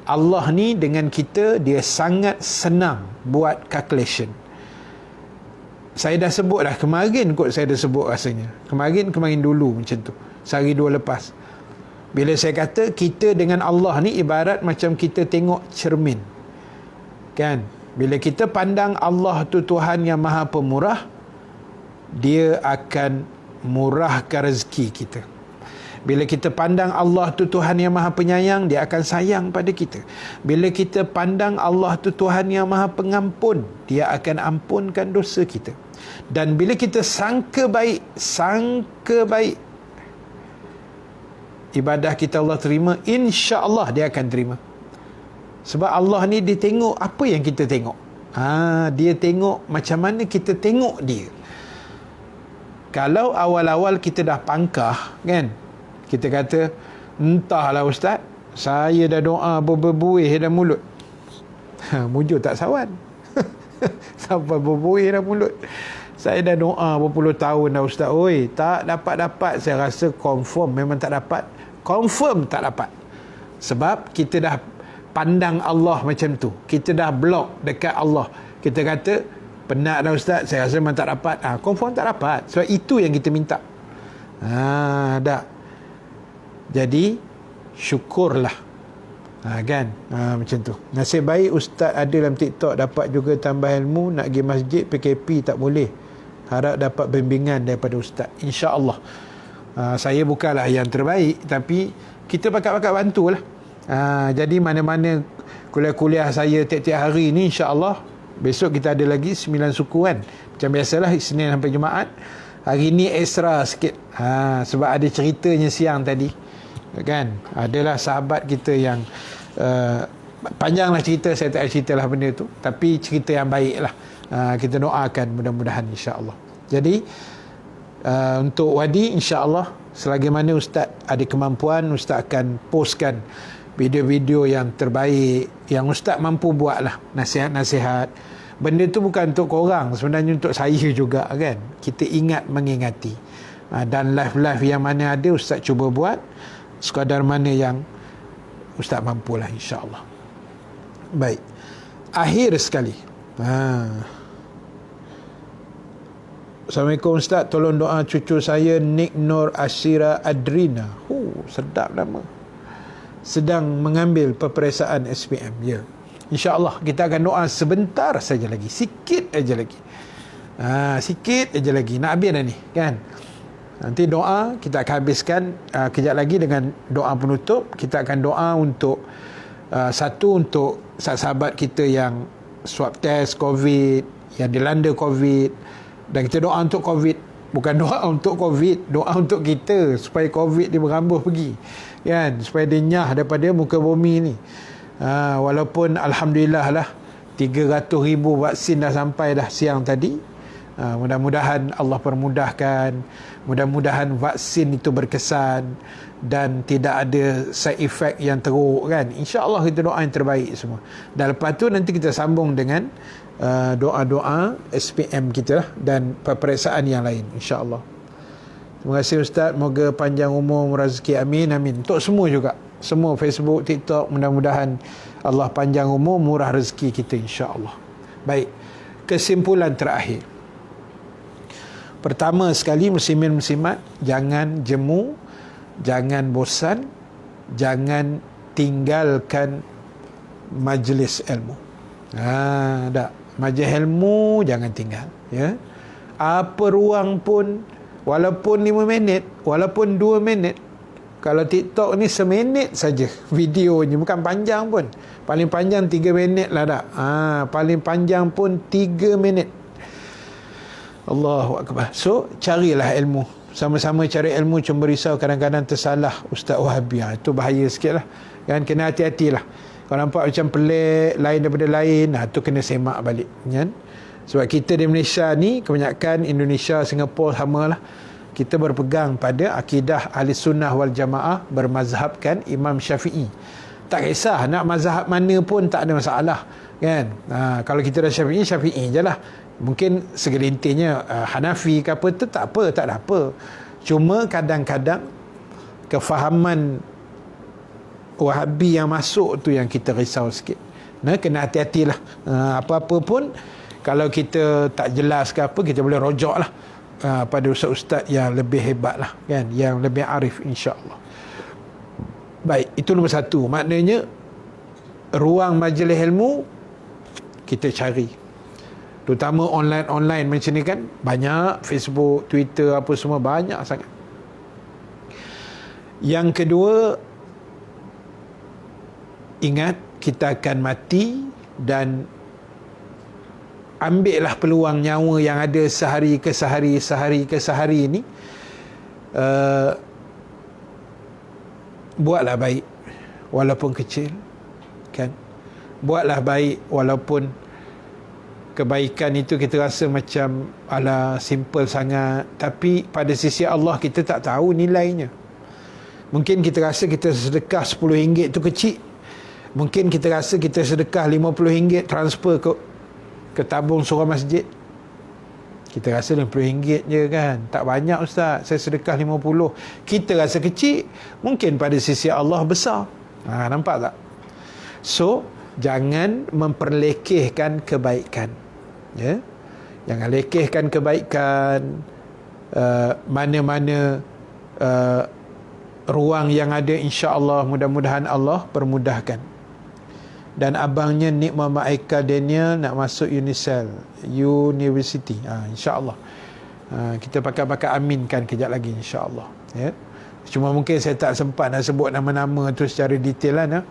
S1: Allah ni dengan kita, dia sangat senang buat calculation. Saya dah sebut dah kemarin kot, saya dah sebut rasanya. Kemarin dulu macam tu. Sehari dua lepas. Bila saya kata kita dengan Allah ni ibarat macam kita tengok cermin. Kan? Bila kita pandang Allah tu Tuhan yang Maha Pemurah, dia akan murahkan rezeki kita. Bila kita pandang Allah tu Tuhan yang Maha Penyayang, dia akan sayang pada kita. Bila kita pandang Allah tu Tuhan yang Maha Pengampun, dia akan ampunkan dosa kita. Dan bila kita sangka baik, ibadah kita Allah terima, insya-Allah dia akan terima. Sebab Allah ni dia tengok apa yang kita tengok. Dia tengok macam mana kita tengok dia. Kalau awal-awal kita dah pangkah, kan, kita kata, entahlah ustaz, saya dah doa berbuih dah mulut. Mujur tak sawan. Sampai berbuih dah mulut. Saya dah doa berpuluh tahun dah ustaz. Oi, tak dapat-dapat. Saya rasa confirm memang tak dapat. Confirm tak dapat. Sebab kita dah pandang Allah macam tu. Kita dah block dekat Allah. Kita kata, penat dah ustaz, saya rasa memang tak dapat. Confirm tak dapat. Sebab itu yang kita minta. Dah. Jadi syukurlah. Kan? Macam tu. Nasib baik ustaz ada dalam TikTok, dapat juga tambah ilmu. Nak pergi masjid PKP tak boleh. Harap dapat bimbingan daripada ustaz, insya-Allah. Saya bukanlah yang terbaik, tapi kita bakat-bakat bantulah. Jadi mana-mana kuliah-kuliah saya tiap-tiap hari ni, insya-Allah besok kita ada lagi 9 suku kan. Macam biasalah Isnin sampai Jumaat. Hari ni extra sikit. Sebab ada ceritanya siang tadi. Kan, adalah sahabat kita yang panjanglah cerita, saya tak ceritalah benda tu, tapi cerita yang baik lah. Kita doakan mudah-mudahan insya-Allah. Jadi untuk Wadi, insya-Allah selagi mana ustaz ada kemampuan, ustaz akan postkan video-video yang terbaik yang ustaz mampu buat lah, nasihat-nasihat. Benda tu bukan untuk korang, sebenarnya untuk saya juga kan. Kita ingat mengingati. Dan live-live yang mana ada ustaz cuba buat sekadar mana yang ustaz mampulah, insya-Allah. Baik. Akhir sekali. Assalamualaikum ustaz, tolong doa cucu saya Nik Nur Ashira Adrina. Sedap nama. Sedang mengambil peperiksaan SPM. Ya. Insya-Allah kita akan doa sebentar saja lagi. Sikit aja lagi. Sikit aja lagi. Nak habis dah ni, kan? Nanti doa kita akan habiskan kejap lagi dengan doa penutup. Kita akan doa untuk satu, untuk sahabat kita yang swab test COVID, yang dilanda COVID, dan kita doa untuk COVID. Bukan doa untuk COVID, doa untuk kita supaya COVID dia berambuh pergi, kan, supaya dia nyah daripada muka bumi ni. Walaupun alhamdulillah lah 300,000 vaksin dah sampai dah siang tadi. Mudah-mudahan Allah permudahkan, mudah-mudahan vaksin itu berkesan dan tidak ada side effect yang teruk, kan. InsyaAllah kita doa yang terbaik semua. Dan lepas tu nanti kita sambung dengan doa-doa SPM kita dan peperiksaan yang lain, insyaAllah. Terima kasih Ustaz, moga panjang umur, rezeki, amin, amin. Untuk semua juga, semua Facebook, TikTok, mudah-mudahan Allah panjang umur, murah rezeki kita, insyaAllah. Baik, kesimpulan terakhir. Pertama sekali, muslimin muslimat, jangan jemu, jangan bosan, jangan tinggalkan majlis ilmu. Tak. Majlis ilmu jangan tinggal, ya. Apa ruang pun, walaupun 5 minit, walaupun 2 minit. Kalau TikTok ni seminit saja videonya, bukan panjang pun. Paling panjang 3 minit lah tak. Paling panjang pun 3 minit. Allahu Akbar. So, carilah ilmu. Sama-sama cari ilmu, cuma risau kadang-kadang tersalah Ustaz Wahabi. Itu bahaya sikit lah. Kan, kena hati-hatilah. Kalau nampak macam pelik, lain daripada lain, tu kena semak balik. Kan? Sebab kita di Malaysia ni, kebanyakan Indonesia, Singapura samalah. Kita berpegang pada akidah ahli sunnah wal jamaah, bermazhabkan Imam Syafi'i. Tak kisah nak mazhab mana pun tak ada masalah. Kan? Kalau kita dah Syafi'i, Syafi'i je lah. Mungkin segelintirnya Hanafi ke apa tu, tak apa, tak ada apa. Cuma kadang-kadang kefahaman Wahabi yang masuk tu yang kita risau sikit. Kena hati-hatilah. Apa-apa pun, kalau kita tak jelas ke apa, kita boleh rojok lah pada ustaz-ustaz yang lebih hebat lah, kan? Yang lebih arif, insya-Allah. Baik, itu nombor 1. Maknanya ruang majlis ilmu kita cari. Terutama online macam ni kan, banyak Facebook, Twitter, apa semua, banyak sangat. Yang kedua, ingat kita akan mati, dan ambillah peluang nyawa yang ada sehari ke sehari ni. Buatlah baik walaupun kecil, kan? Buatlah baik walaupun kebaikan itu kita rasa macam simple sangat, tapi pada sisi Allah kita tak tahu nilainya. Mungkin kita rasa kita sedekah RM10 itu kecil. Mungkin kita rasa kita sedekah RM50 transfer ke tabung surau masjid. Kita rasa RM50 je kan, tak banyak ustaz, saya sedekah RM50. Kita rasa kecil, mungkin pada sisi Allah besar. Nampak tak? So, jangan memperlekehkan kebaikan, ya. Jangan lekehkan kebaikan. Mana-mana ruang yang ada, insya-Allah, mudah-mudahan Allah permudahkan. Dan abangnya Nik Muhammad Aika Daniel nak masuk University, insya-Allah. Kita pakai aminkan kejap lagi, insya-Allah, ya. Cuma mungkin saya tak sempat nak sebut nama-nama tu secara detail lah,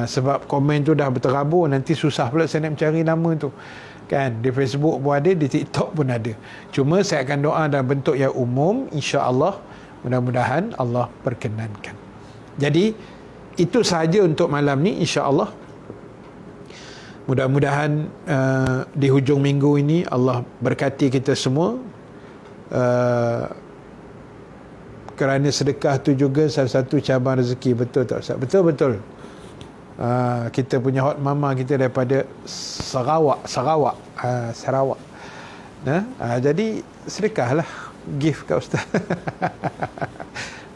S1: sebab komen tu dah berterabur, nanti susah pula saya nak mencari nama tu, kan? Di Facebook pun ada, di TikTok pun ada. Cuma saya akan doa dalam bentuk yang umum, insya-Allah. Mudah-mudahan Allah perkenankan. Jadi itu sahaja untuk malam ni, insya-Allah. Mudah-mudahan di hujung minggu ini Allah berkati kita semua, kerana sedekah tu juga salah satu cabang rezeki. Betul tak Ustaz? Betul. Kita punya hot mama kita daripada Sarawak. Jadi sedekahlah, gift kat Ustaz.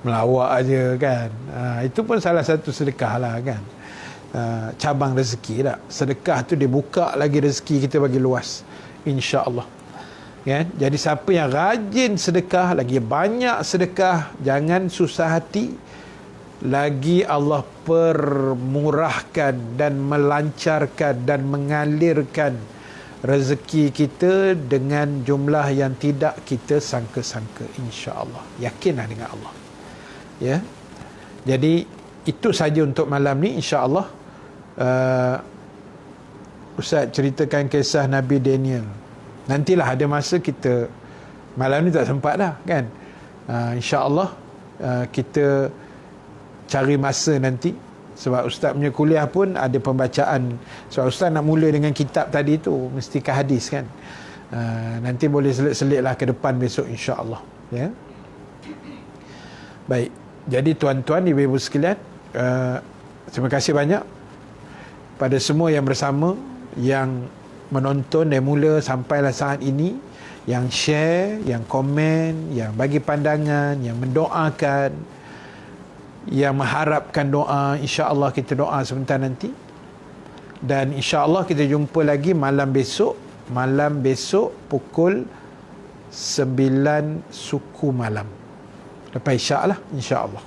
S1: Melawak aja kan. Itu pun salah satu sedekah lah, kan. Cabang rezeki tak. Sedekah tu dia buka lagi rezeki kita bagi luas, insya-Allah, kan? Jadi siapa yang rajin sedekah, lagi banyak sedekah, jangan susah hati, lagi Allah permurahkan dan melancarkan dan mengalirkan rezeki kita dengan jumlah yang tidak kita sangka-sangka, insya-Allah. Yakinlah dengan Allah, ya. Jadi itu saja untuk malam ni, insya-Allah. Ustaz ceritakan kisah Nabi Daniel. Nantilah ada masa kita, malam ni tak sempat dah, kan. InsyaAllah kita cari masa nanti, sebab Ustaz punya kuliah pun ada pembacaan. Sebab Ustaz nak mula dengan kitab tadi tu, mesti ke hadis, kan. Nanti boleh selit-selitlah ke depan besok, insyaAllah, ya. Baik, jadi tuan-tuan, ibu-ibu sekalian, terima kasih banyak pada semua yang bersama, yang menonton dari mula sampailah saat ini, yang share, yang komen, yang bagi pandangan, yang mendoakan, yang mengharapkan doa. InsyaAllah kita doa sebentar nanti. Dan insya-Allah kita jumpa lagi malam besok pukul 9 suku malam. Lepas isyak lah, insya-Allah.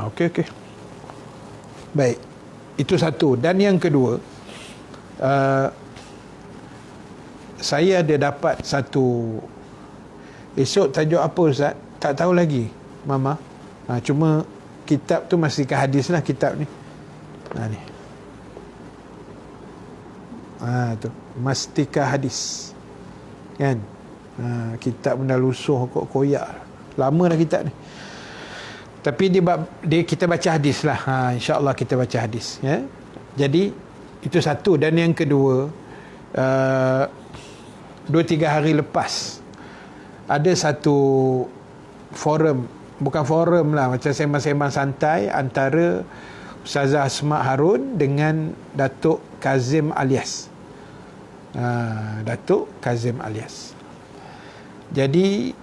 S1: Okey. Baik. Itu satu. Dan yang kedua, saya ada dapat satu, esok tajuk apa Ustaz? Tak tahu lagi, Mama. Cuma kitab tu masih ke hadis lah, kitab ni. Ni. Tu. Mastika hadis. Kan? Kitab benda lusuh kok koyak. Lama dah kitab ni. Tapi dia kita baca hadis lah. InsyaAllah kita baca hadis. Ya? Jadi, itu satu. Dan yang kedua, 2-3 hari lepas, ada satu forum, bukan forum lah, macam sembang-sembang santai antara Ustazah Asma Harun dengan Datuk Kazim Alias. Datuk Kazim Alias. Jadi,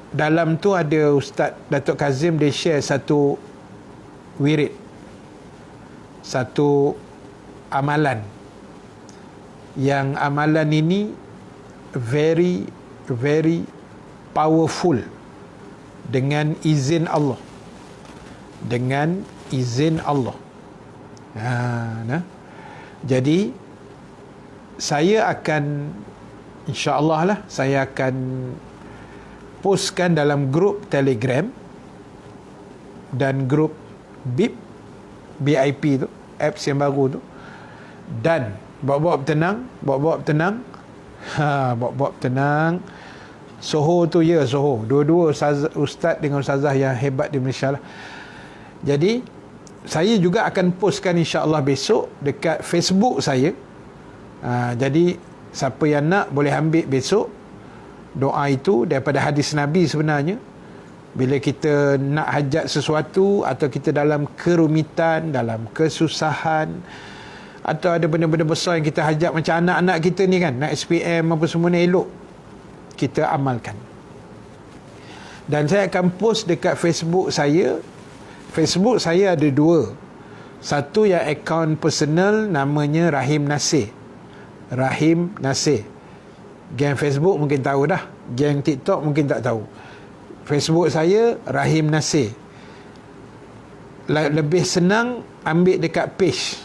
S1: dalam tu ada Ustaz Datuk Kazim, dia share satu wirid, satu amalan, yang amalan ini very very powerful, dengan izin Allah, jadi saya akan, insya-Allah lah, saya akan postkan dalam grup Telegram dan grup BIP tu, apps yang baru tu. Dan bawa-bawa tenang, bawa-bawa tenang. Soho tu ya, Soho. Dua-dua ustaz dengan ustazah yang hebat di Malaysia lah. Jadi, saya juga akan postkan insya-Allah besok dekat Facebook saya. Jadi, siapa yang nak boleh ambil besok. Doa itu daripada hadis Nabi sebenarnya. Bila kita nak hajat sesuatu, atau kita dalam kerumitan, dalam kesusahan, atau ada benda-benda besar yang kita hajat, macam anak-anak kita ni kan, nak SPM apa semua ni, elok kita amalkan. Dan saya akan post dekat Facebook saya. Facebook saya ada 2. Satu yang akaun personal, namanya Rahim Nasir. Geng Facebook mungkin tahu dah, geng TikTok mungkin tak tahu. Facebook saya Rahim Nasir. Lebih senang ambil dekat page,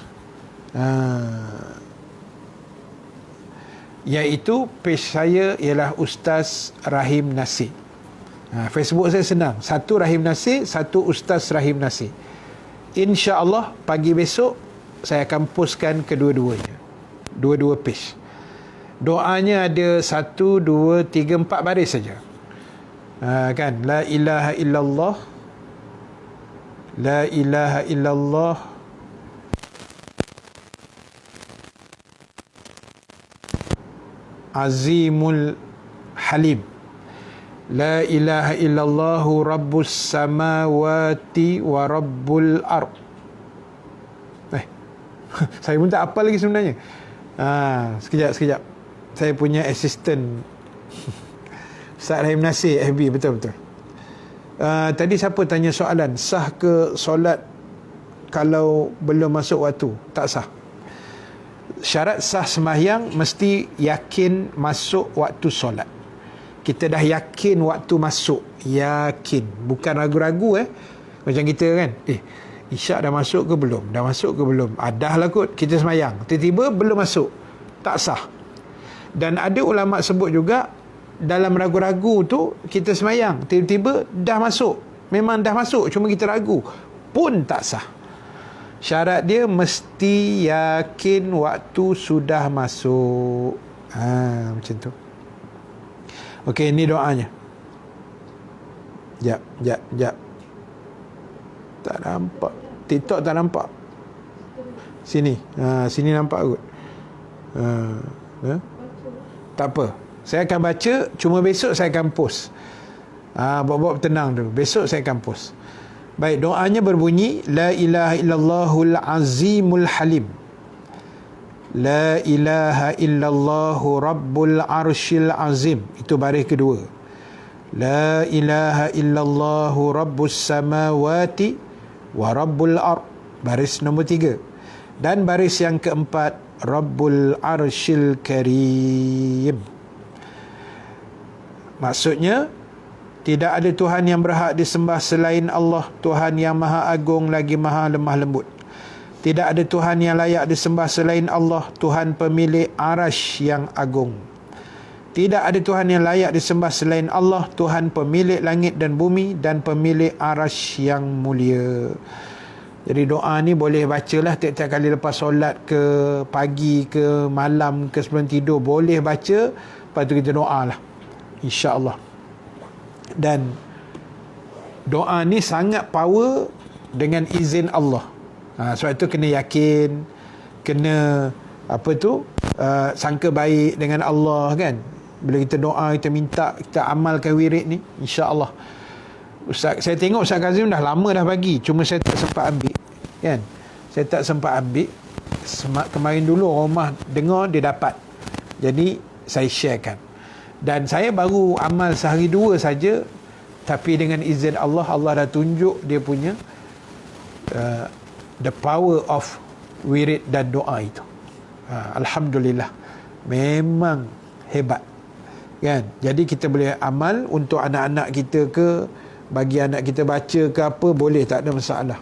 S1: iaitu page saya ialah Ustaz Rahim Nasir. Facebook saya senang, satu Rahim Nasir, satu Ustaz Rahim Nasir. InsyaAllah pagi besok saya akan postkan kedua-duanya, dua-dua page. Doanya ada 1, 2, 3, 4 baris saja. Kan? La ilaha illallah, la ilaha illallah, azimul halim, la ilaha illallah rabbus samawati wa rabbul ard. Saya pun tak hafal lagi sebenarnya. Sekejap. Saya punya assistant Ustaz Rahim Nasir FB, betul. Tadi siapa tanya soalan, sah ke solat kalau belum masuk waktu? Tak sah. Syarat sah sembahyang mesti yakin masuk waktu solat. Kita dah yakin waktu masuk, yakin, bukan ragu-ragu. Macam kita kan, isyak dah masuk ke belum? Dah lah kot, kita sembahyang, tiba-tiba belum masuk, tak sah. Dan ada ulama sebut juga, dalam ragu-ragu tu kita sembahyang, tiba-tiba dah masuk, memang dah masuk, cuma kita ragu, pun tak sah. Syarat dia mesti yakin waktu sudah masuk. Macam tu. Okey, ini doanya. Jap. Tak nampak. TikTok tak nampak. Sini. Sini nampak kot. Tak apa. Saya akan baca, cuma besok saya akan post. Buat-buat tenang dulu. Besok saya akan post. Baik, doanya berbunyi, La ilaha illallahul azimul halim. La ilaha illallahu rabbul arshil azim. Itu baris kedua. La ilaha illallahu rabbus samawati wa rabbul ar. Baris nombor 3. Dan baris yang keempat, rabbul arshil karim. Maksudnya, tidak ada Tuhan yang berhak disembah selain Allah, Tuhan yang maha agung lagi maha lemah lembut. Tidak ada Tuhan yang layak disembah selain Allah, Tuhan pemilik arash yang agung. Tidak ada Tuhan yang layak disembah selain Allah, Tuhan pemilik langit dan bumi dan pemilik arash yang mulia. Jadi doa ni boleh bacalah tiap-tiap kali lepas solat ke, pagi ke, malam ke, sebelum tidur. Boleh baca, lepas tu kita doa lah, insya-Allah. Dan doa ni sangat power dengan izin Allah. Sebab itu kena yakin, kena sangka baik dengan Allah kan. Bila kita doa, kita minta, kita amalkan wirid ni, insya-Allah. Ustaz, saya tengok Ustaz Kazim dah lama dah bagi, cuma saya tak sempat ambil kan. Saya tak sempat ambil. Kemarin dulu rumah dengar dia dapat, jadi saya sharekan. Dan saya baru amal sehari 2 saja, tapi dengan izin Allah, Allah dah tunjuk dia punya the power of wirid dan doa itu. Alhamdulillah, memang hebat kan. Jadi kita boleh amal untuk anak-anak kita ke, bagi anak kita baca ke apa, boleh, tak ada masalah.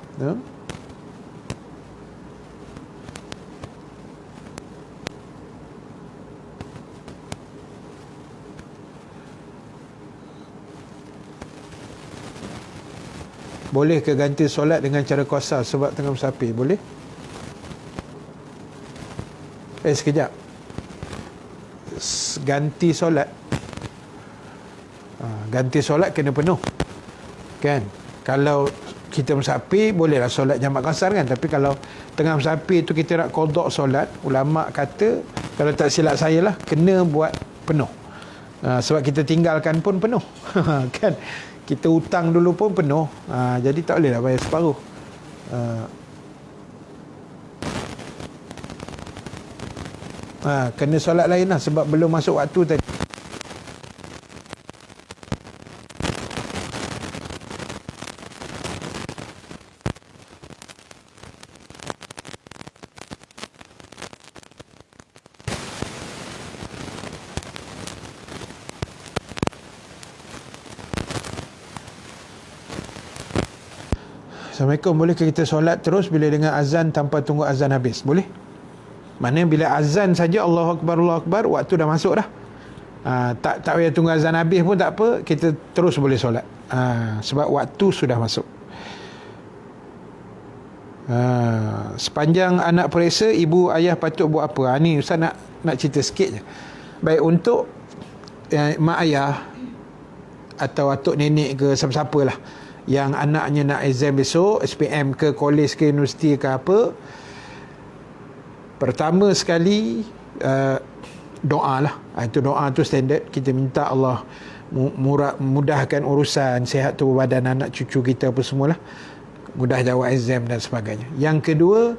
S1: Boleh ke ganti solat dengan cara qasar sebab tengah musafir? Boleh? Sekejap. Ganti solat. Ganti solat kena penuh. Kan? Kalau kita musafir, bolehlah solat jamak qasar kan. Tapi kalau tengah musafir tu kita nak qada solat, ulama kata, kalau tak silap saya lah, kena buat penuh. Sebab kita tinggalkan pun penuh. Kan? Kita hutang dulu pun penuh. Jadi tak boleh lah bayar separuh. Kena solat lain lah, sebab belum masuk waktu tadi. Assalamualaikum, bolehkah kita solat terus bila dengar azan tanpa tunggu azan habis? Boleh. Maknanya bila azan saja Allahu Akbar, waktu dah masuk dah. Tak payah tunggu azan habis pun tak apa, kita terus boleh solat. Sebab waktu sudah masuk. Sepanjang anak periksa, ibu ayah patut buat apa? Ni Ustaz nak cerita sikit je. Baik, untuk mak ayah atau atuk nenek ke, siapa-siapa lah yang anaknya nak exam besok, SPM ke, kolej ke, universiti ke apa, pertama sekali doa lah. Itu doa tu standard. Kita minta Allah mudahkan urusan sihat tubuh badan anak cucu kita apa semualah, mudah jawab exam dan sebagainya. Yang kedua,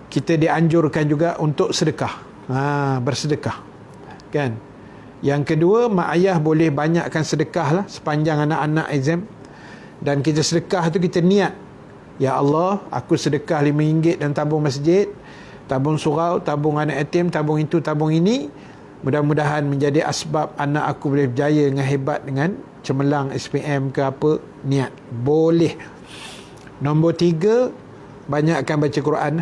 S1: kita dianjurkan juga untuk sedekah, bersedekah kan. Yang kedua, mak ayah boleh banyakkan sedekah lah sepanjang anak-anak exam. Dan kita sedekah tu kita niat, ya Allah, aku sedekah RM5 dan tabung masjid, tabung surau, tabung anak yatim, tabung itu, tabung ini. Mudah-mudahan menjadi asbab anak aku boleh berjaya dengan hebat dengan cemerlang SPM ke apa. Niat boleh. Nombor 3, banyakkan baca Quran.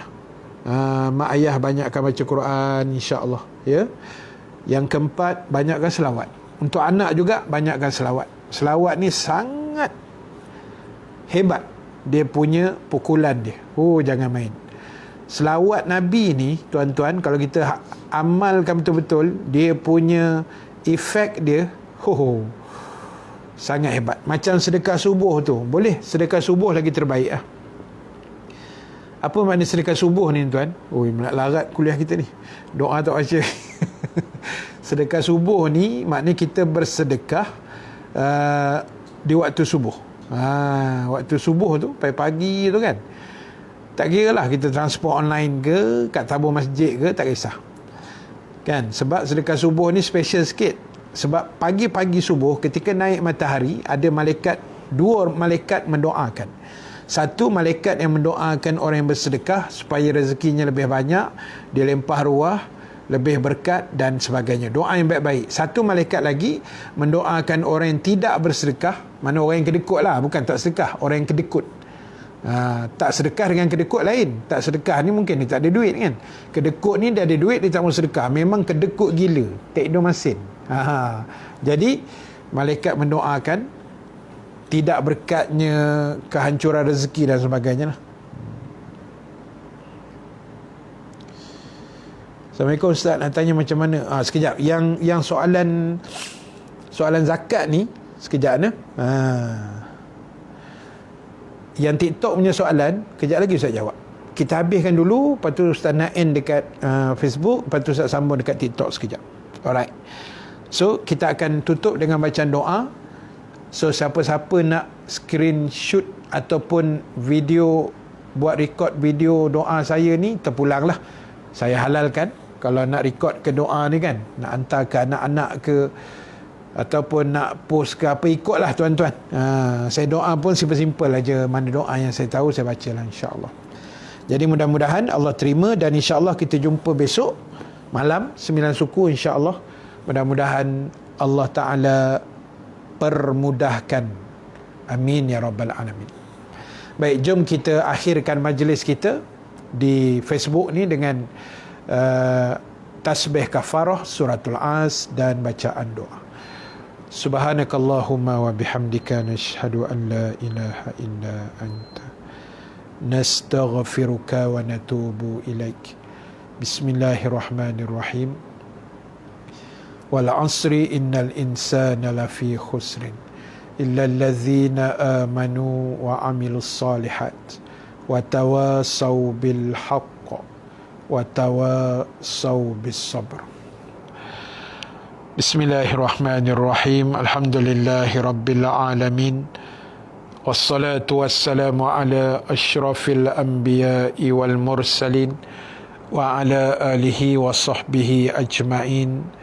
S1: Mak ayah banyakkan baca Quran, insya-Allah ya. Yang keempat, banyakkan selawat. Untuk anak juga banyakkan selawat. Selawat ni sangat hebat, dia punya pukulan dia. Jangan main. Selawat Nabi ni tuan-tuan, kalau kita amalkan betul-betul, dia punya efek dia sangat hebat. Macam sedekah subuh tu, boleh sedekah subuh lagi terbaik lah. Apa makna sedekah subuh ni tuan? Nak larat kuliah kita ni, doa tak baca. Sedekah subuh ni maknanya kita bersedekah di waktu subuh. Waktu subuh tu, pagi-pagi tu kan, Tak kira lah kita transport online ke, kat tabur masjid ke, tak kisah. Kan? Sebab sedekah subuh ni special sikit. Sebab pagi-pagi subuh ketika naik matahari, ada dua malaikat mendoakan. Satu malaikat yang mendoakan orang yang bersedekah supaya rezekinya lebih banyak, dia lempah ruah, lebih berkat dan sebagainya. Doa yang baik-baik. Satu malaikat lagi mendoakan orang yang tidak bersedekah, mana orang yang kedekut lah, bukan tak sedekah, orang yang kedekut. Tak sedekah dengan kedekut lain. Tak sedekah ni mungkin dia tak ada duit kan. Kedekut ni dia ada duit, dia tak mau sedekah. Memang kedekut gila, tak hidup masin. Jadi malaikat mendoakan tidak berkatnya kehancuran rezeki dan sebagainya lah. Assalamualaikum Ustaz, nak tanya macam mana? Sekejap. Yang soalan zakat ni sekejap ni. Yang TikTok punya soalan, kejap lagi Ustaz jawab. Kita habiskan dulu, lepas tu Ustaz nak end dekat Facebook, lepas tu Ustaz sambung dekat TikTok sekejap. Alright. So, kita akan tutup dengan bacaan doa. So, siapa-siapa nak screenshot ataupun video, buat record video doa saya ni, terpulanglah. Saya halalkan. Kalau nak record ke doa ni kan, nak hantar ke anak-anak ke, ataupun nak post ke apa, ikutlah tuan-tuan. Saya doa pun simple-simple aja. Mana doa yang saya tahu, saya baca lah insya-Allah. Jadi mudah-mudahan Allah terima, dan insya-Allah kita jumpa besok malam 9 suku insya-Allah. Mudah-mudahan Allah Ta'ala permudahkan. Amin ya rabbal alamin. Baik, jom kita akhirkan majlis kita di Facebook ni dengan tasbih kafarah, suratul As dan bacaan doa. Subhanakallahumma wa bihamdika nashhadu an la ilaha illa anta nastaghfiruka wa natubu ilaik. Bismillahirrahmanirrahim. Wal 'asri innal insana lafi khusrin illa allazina amanu wa 'amilus solihat wa tawasaw bil haqq wa tawasaw bis sabr. Bismillahirrahmanirrahim. Alhamdulillahi rabbil alamin. Wassalatu wassalamu ala asyrafil anbiya'i wal mursalin wa ala alihi wa sahbihi ajma'in.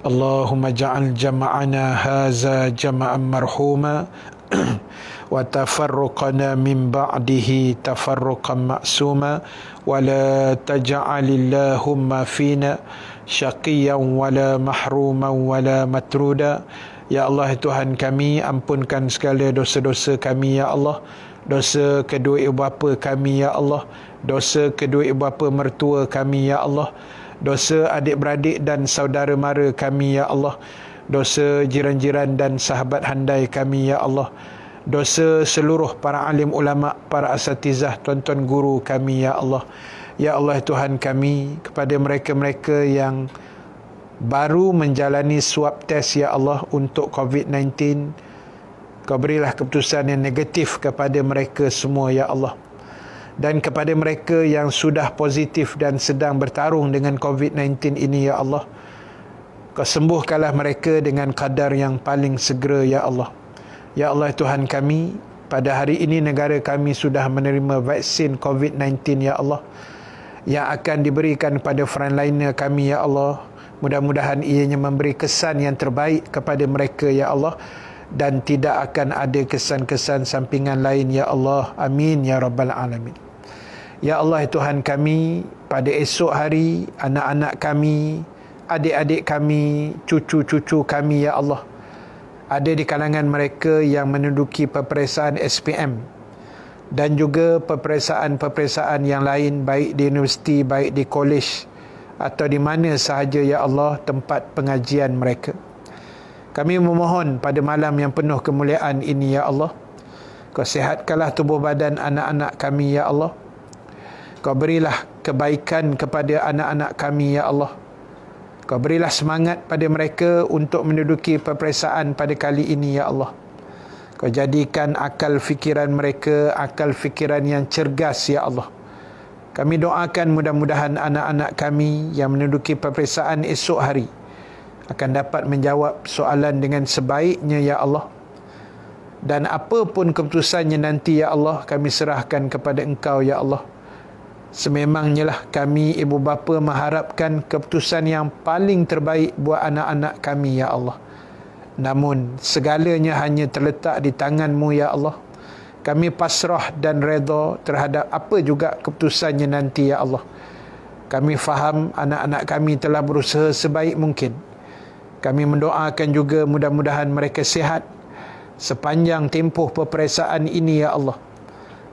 S1: Allahumma ja'al jama'ana haza jama'an marhuma wa tafarruqana min ba'dihi tafarruqan ma'suma wa la taj'alillahumma fina syaqiyan wala mahruman wala matruda. Ya Allah, Tuhan kami, ampunkan segala dosa-dosa kami ya Allah, dosa kedua ibu bapa kami ya Allah, dosa kedua ibu bapa mertua kami ya Allah, dosa adik-beradik dan saudara mara kami ya Allah, dosa jiran-jiran dan sahabat handai kami ya Allah, dosa seluruh para alim ulama, para asatizah, tuan-tuan guru kami ya Allah. Ya Allah Tuhan kami, kepada mereka-mereka yang baru menjalani swab test ya Allah untuk COVID-19, Kau berilah keputusan yang negatif kepada mereka semua ya Allah. Dan kepada mereka yang sudah positif dan sedang bertarung dengan COVID-19 ini ya Allah, Kau sembuhkanlah mereka dengan kadar yang paling segera ya Allah. Ya Allah Tuhan kami, pada hari ini negara kami sudah menerima vaksin COVID-19 ya Allah, yang akan diberikan pada frontliner kami ya Allah. Mudah-mudahan ianya memberi kesan yang terbaik kepada mereka ya Allah, dan tidak akan ada kesan-kesan sampingan lain ya Allah. Amin ya rabbal alamin. Ya Allah Tuhan kami, pada esok hari anak-anak kami, adik-adik kami, cucu-cucu kami ya Allah, ada di kalangan mereka yang menduduki peperiksaan SPM dan juga peperiksaan-peperiksaan yang lain, baik di universiti, baik di kolej atau di mana sahaja ya Allah tempat pengajian mereka. Kami memohon pada malam yang penuh kemuliaan ini ya Allah, Kau sihatkanlah tubuh badan anak-anak kami ya Allah. Kau berilah kebaikan kepada anak-anak kami ya Allah. Kau berilah semangat pada mereka untuk menduduki peperiksaan pada kali ini ya Allah. Kau jadikan akal fikiran mereka akal fikiran yang cergas ya Allah. Kami doakan mudah-mudahan anak-anak kami yang menduduki peperiksaan esok hari akan dapat menjawab soalan dengan sebaiknya ya Allah. Dan apa pun keputusannya nanti ya Allah, kami serahkan kepada Engkau ya Allah. Sememangnya lah kami ibu bapa mengharapkan keputusan yang paling terbaik buat anak-anak kami ya Allah. Namun segalanya hanya terletak di tangan-Mu ya Allah. Kami pasrah dan redha terhadap apa juga keputusannya nanti ya Allah. Kami faham anak-anak kami telah berusaha sebaik mungkin. Kami mendoakan juga mudah-mudahan mereka sihat sepanjang tempoh peperiksaan ini ya Allah.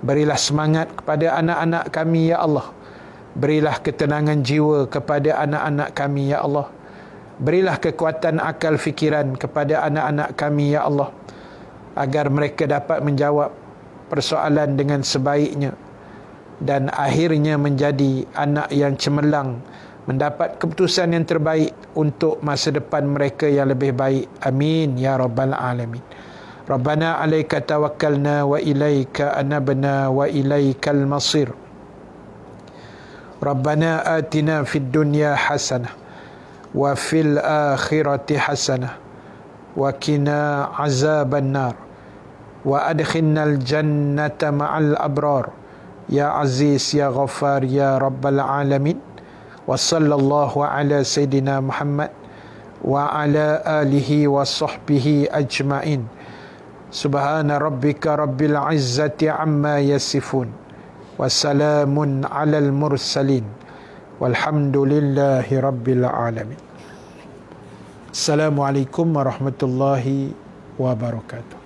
S1: Berilah semangat kepada anak-anak kami ya Allah. Berilah ketenangan jiwa kepada anak-anak kami ya Allah. Berilah kekuatan akal fikiran kepada anak-anak kami ya Allah, agar mereka dapat menjawab persoalan dengan sebaiknya dan akhirnya menjadi anak yang cemerlang, mendapat keputusan yang terbaik untuk masa depan mereka yang lebih baik. Amin ya rabbal alamin. Rabbana alaika tawakkalna wa ilaika anabna wa ilaikal masir. Rabbana atina fid dunya hasanah wa fil akhirati hasanah wa qina azaban nar wa adkhilnal jannata ma'al abrar ya aziz ya ghaffar ya rabbal alamin. Wa sallallahu ala sayyidina Muhammad wa ala alihi wa sahbihi ajma'in. Subhana rabbika rabbil izzati amma yasifun wa salamun alal mursalin walhamdulillahi rabbil alamin. Assalamualaikum warahmatullahi wabarakatuh.